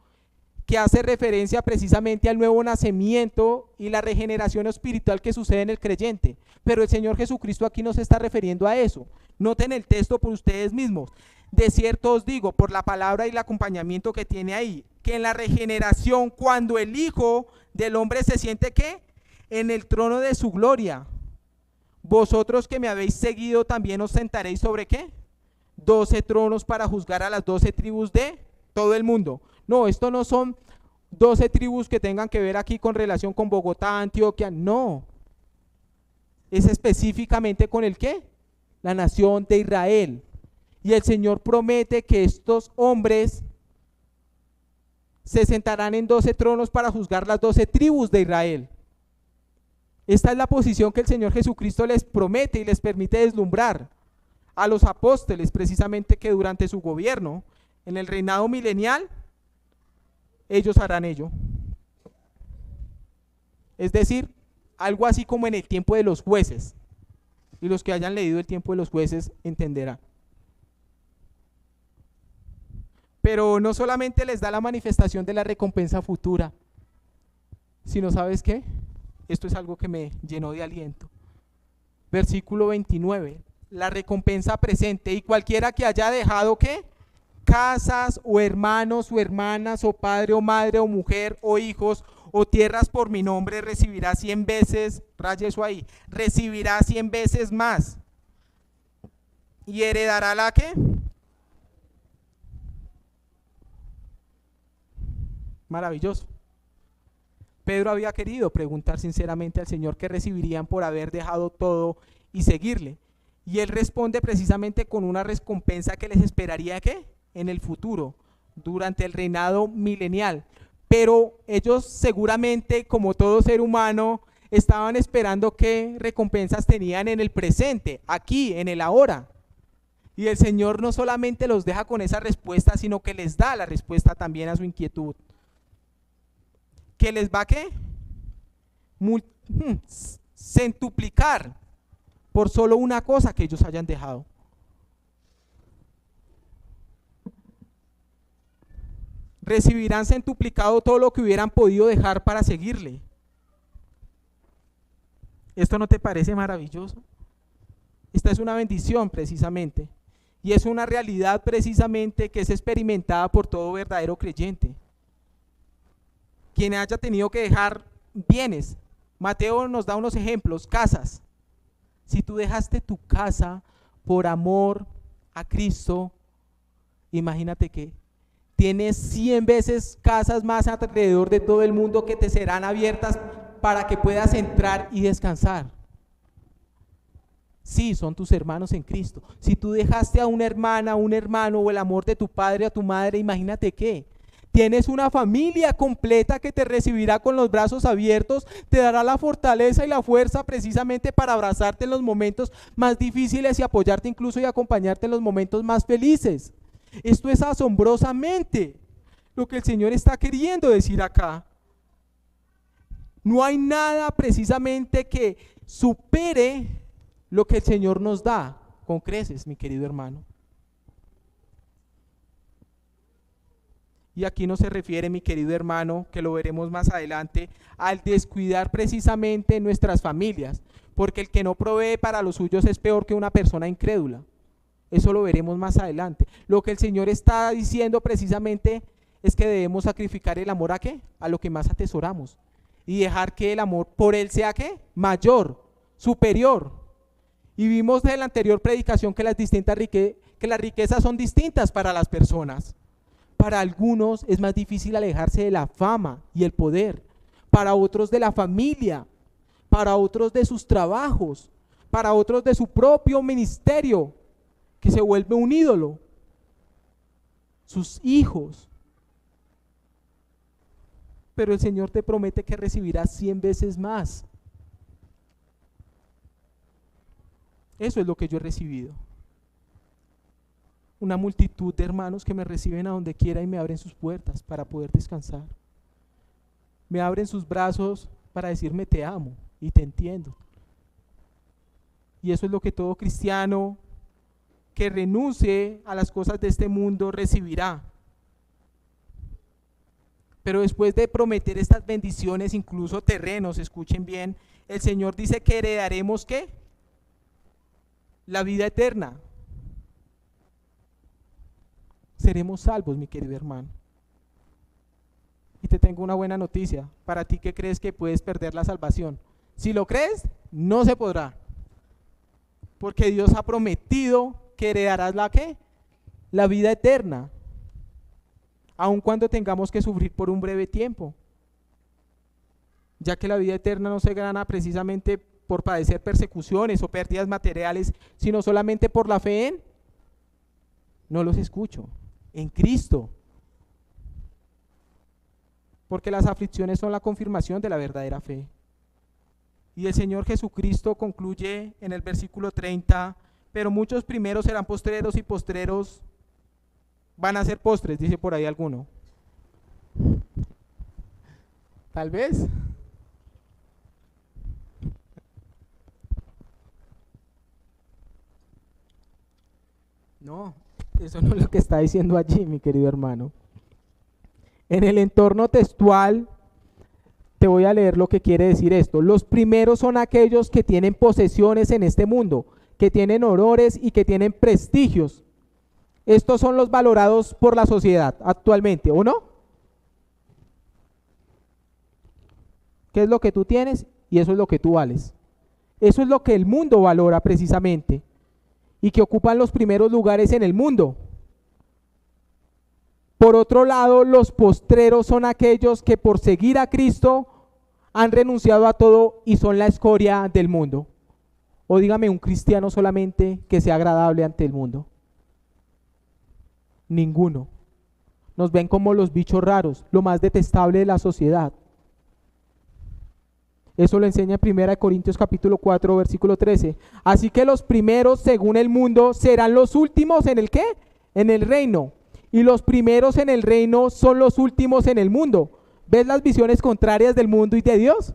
[SPEAKER 1] Que hace referencia precisamente al nuevo nacimiento y la regeneración espiritual que sucede en el creyente. Pero el Señor Jesucristo aquí no se está refiriendo a eso. Noten el texto por ustedes mismos. De cierto os digo, por la palabra y el acompañamiento que tiene ahí, que en la regeneración, cuando el Hijo del Hombre se siente ¿qué? En el trono de su gloria, vosotros que me habéis seguido también os sentaréis sobre ¿qué? 12 tronos para juzgar a las 12 tribus de todo el mundo. No, esto no son 12 tribus que tengan que ver aquí con relación con Bogotá, Antioquia, no. Es específicamente con el ¿qué? La nación de Israel. Y el Señor promete que estos hombres se sentarán en 12 tronos para juzgar las 12 tribus de Israel. Esta es la posición que el Señor Jesucristo les promete y les permite deslumbrar a los apóstoles, precisamente que durante su gobierno, en el reinado milenial, ellos harán ello. Es decir, algo así como en el tiempo de los jueces. Y los que hayan leído el tiempo de los jueces entenderán. Pero no solamente les da la manifestación de la recompensa futura, sino, ¿sabes qué? Esto es algo que me llenó de aliento. Versículo 29, la recompensa presente. Y cualquiera que haya dejado, ¿qué? Casas, o hermanos, o hermanas, o padre, o madre, o mujer, o hijos, o tierras por mi nombre, recibirá 100 veces, raya eso ahí, recibirá 100 veces más. Y heredará la ¿qué? Maravilloso. Pedro había querido preguntar sinceramente al Señor qué recibirían por haber dejado todo y seguirle. Y él responde precisamente con una recompensa que les esperaría ¿qué? En el futuro, durante el reinado milenial. Pero ellos seguramente, como todo ser humano, estaban esperando qué recompensas tenían en el presente, aquí, en el ahora. Y el Señor no solamente los deja con esa respuesta, sino que les da la respuesta también a su inquietud. ¿Que les va qué? Centuplicar por solo una cosa que ellos hayan dejado. Recibirán centuplicado todo lo que hubieran podido dejar para seguirle. ¿Esto no te parece maravilloso? Esta es una bendición precisamente, y es una realidad precisamente que es experimentada por todo verdadero creyente. Quien haya tenido que dejar bienes, Mateo nos da unos ejemplos, casas. Si tú dejaste tu casa por amor a Cristo, imagínate que tienes 100 veces casas más alrededor de todo el mundo que te serán abiertas para que puedas entrar y descansar. Sí, son tus hermanos en Cristo. Si tú dejaste a una hermana, un hermano, o el amor de tu padre o tu madre, imagínate que tienes una familia completa que te recibirá con los brazos abiertos, te dará la fortaleza y la fuerza precisamente para abrazarte en los momentos más difíciles y apoyarte incluso y acompañarte en los momentos más felices. Esto es asombrosamente lo que el Señor está queriendo decir acá. No hay nada precisamente que supere lo que el Señor nos da con creces, mi querido hermano. Y aquí no se refiere, mi querido hermano, que lo veremos más adelante, al descuidar precisamente nuestras familias, porque el que no provee para los suyos es peor que una persona incrédula. Eso lo veremos más adelante. Lo que el Señor está diciendo precisamente es que debemos sacrificar el amor ¿a qué? A lo que más atesoramos, y dejar que el amor por Él sea ¿qué? Mayor, superior. Y vimos en la anterior predicación que las riquezas son distintas para las personas. Para algunos es más difícil alejarse de la fama y el poder, para otros de la familia, para otros de sus trabajos, para otros de su propio ministerio, que se vuelve un ídolo, sus hijos. Pero el Señor te promete que recibirás 100 veces más. Eso es lo que yo he recibido. Una multitud de hermanos que me reciben a donde quiera y me abren sus puertas para poder descansar. Me abren sus brazos para decirme te amo y te entiendo. Y eso es lo que todo cristiano que renuncie a las cosas de este mundo recibirá. Pero después de prometer estas bendiciones, incluso terrenos, escuchen bien, el Señor dice que heredaremos ¿qué? La vida eterna. Seremos salvos, mi querido hermano. Y te tengo una buena noticia para ti que crees que puedes perder la salvación. Si lo crees, no se podrá. Porque Dios ha prometido que heredarás la ¿qué? La vida eterna. Aun cuando tengamos que sufrir por un breve tiempo. Ya que la vida eterna no se gana precisamente por padecer persecuciones o pérdidas materiales, sino solamente por la fe en, no los escucho, en Cristo. Porque las aflicciones son la confirmación de la verdadera fe. Y el Señor Jesucristo concluye en el versículo 30, pero muchos primeros serán postreros y postreros van a ser postres, dice por ahí alguno. Tal vez. No, eso no es lo que está diciendo allí, mi querido hermano. En el entorno textual, te voy a leer lo que quiere decir esto. Los primeros son aquellos que tienen posesiones en este mundo, que tienen honores y que tienen prestigios. Estos son los valorados por la sociedad actualmente, ¿o no? ¿Qué es lo que tú tienes? Y eso es lo que tú vales. Eso es lo que el mundo valora precisamente y que ocupan los primeros lugares en el mundo. Por otro lado, los postreros son aquellos que por seguir a Cristo han renunciado a todo y son la escoria del mundo. O dígame un cristiano solamente que sea agradable ante el mundo. Ninguno. Nos ven como los bichos raros, lo más detestable de la sociedad. Eso lo enseña en 1 Corintios capítulo 4, versículo 13. Así que los primeros, según el mundo, serán los últimos ¿en el qué? En el reino. Y los primeros en el reino son los últimos en el mundo. ¿Ves las visiones contrarias del mundo y de Dios?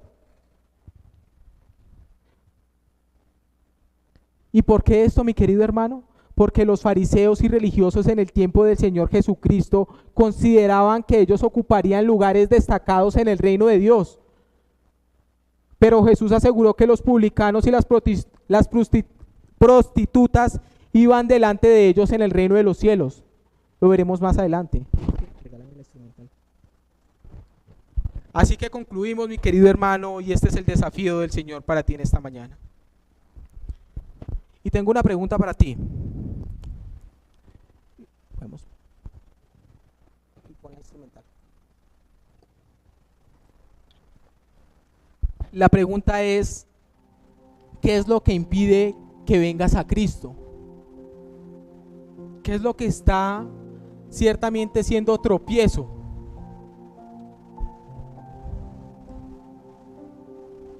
[SPEAKER 1] ¿Y por qué esto, mi querido hermano? Porque los fariseos y religiosos en el tiempo del Señor Jesucristo consideraban que ellos ocuparían lugares destacados en el reino de Dios. Pero Jesús aseguró que los publicanos y las prostitutas iban delante de ellos en el reino de los cielos. Lo veremos más adelante. Así que concluimos, mi querido hermano, y este es el desafío del Señor para ti en esta mañana. Y tengo una pregunta para ti. Vamos. La pregunta es, ¿qué es lo que impide que vengas a Cristo? ¿Qué es lo que está ciertamente siendo tropiezo?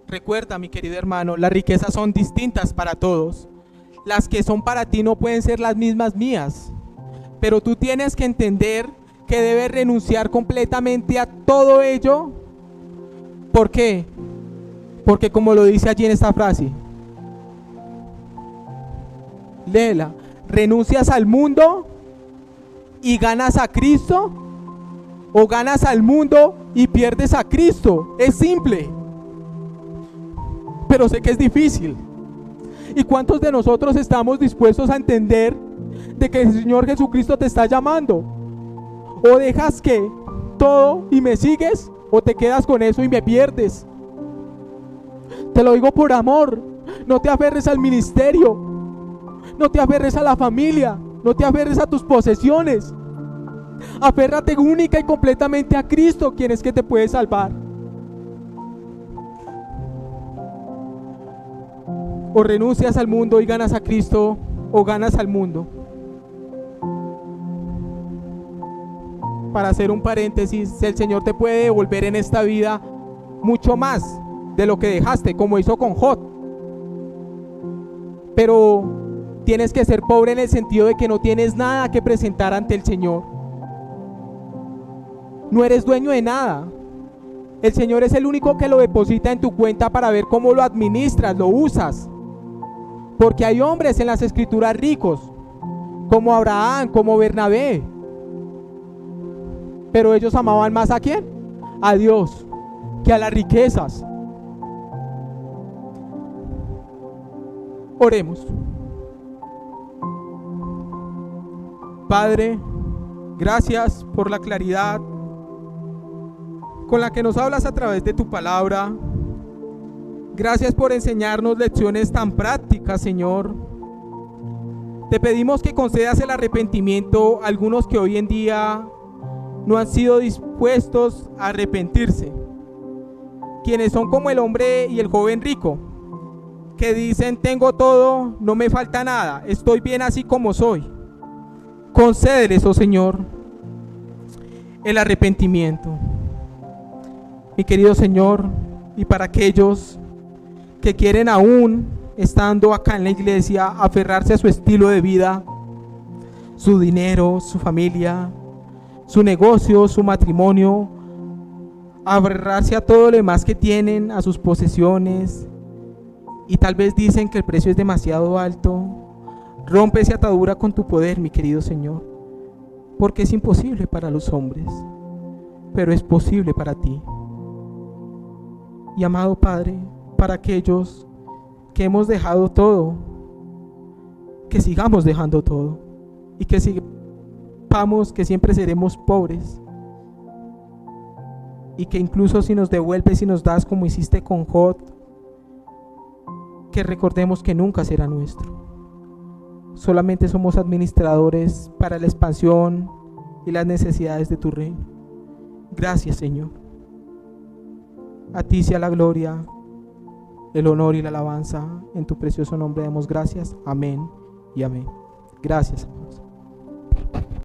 [SPEAKER 1] Recuerda, mi querido hermano, las riquezas son distintas para todos. Las que son para ti no pueden ser las mismas mías. Pero tú tienes que entender que debes renunciar completamente a todo ello. ¿Por qué? Porque como lo dice allí en esta frase, léela, ¿renuncias al mundo y ganas a Cristo? ¿O ganas al mundo y pierdes a Cristo? Es simple, pero sé que es difícil. ¿Y cuántos de nosotros estamos dispuestos a entender de que el Señor Jesucristo te está llamando? ¿O dejas que todo y me sigues? ¿O te quedas con eso y me pierdes? Te lo digo por amor. No te aferres al ministerio, no te aferres a la familia, no te aferres a tus posesiones. Aférrate única y completamente a Cristo, quien es que te puede salvar. O renuncias al mundo y ganas a Cristo, o ganas al mundo. Para hacer un paréntesis, el Señor te puede devolver en esta vida mucho más de lo que dejaste, como hizo con Job. Pero tienes que ser pobre en el sentido de que no tienes nada que presentar ante el Señor. No eres dueño de nada. El Señor es el único que lo deposita en tu cuenta para ver cómo lo administras, lo usas. Porque hay hombres en las escrituras ricos, como Abraham, como Bernabé. Pero ellos amaban más ¿a quién? A Dios, que a las riquezas. Oremos. Padre, gracias por la claridad con la que nos hablas a través de tu palabra. Gracias por enseñarnos lecciones tan prácticas, Señor. Te pedimos que concedas el arrepentimiento a algunos que hoy en día no han sido dispuestos a arrepentirse, quienes son como el hombre y el joven rico, que dicen: tengo todo, no me falta nada, estoy bien así como soy. Concédeles, oh Señor, el arrepentimiento, mi querido Señor. Y para aquellos que quieren aún estando acá en la iglesia aferrarse a su estilo de vida, su dinero, su familia, su negocio, su matrimonio, aferrarse a todo lo demás que tienen, a sus posesiones, y tal vez dicen que el precio es demasiado alto. Rompe esa atadura con tu poder, mi querido Señor, porque es imposible para los hombres, pero es posible para ti. Y amado Padre, para aquellos que hemos dejado todo, que sigamos dejando todo, y que sepamos que siempre seremos pobres, y que incluso si nos devuelves y nos das como hiciste con Job, que recordemos que nunca será nuestro. Solamente somos administradores para la expansión y las necesidades de tu reino. Gracias, Señor. A ti sea la gloria, el honor y la alabanza. En tu precioso nombre damos gracias. Amén y amén. Gracias, hermanos.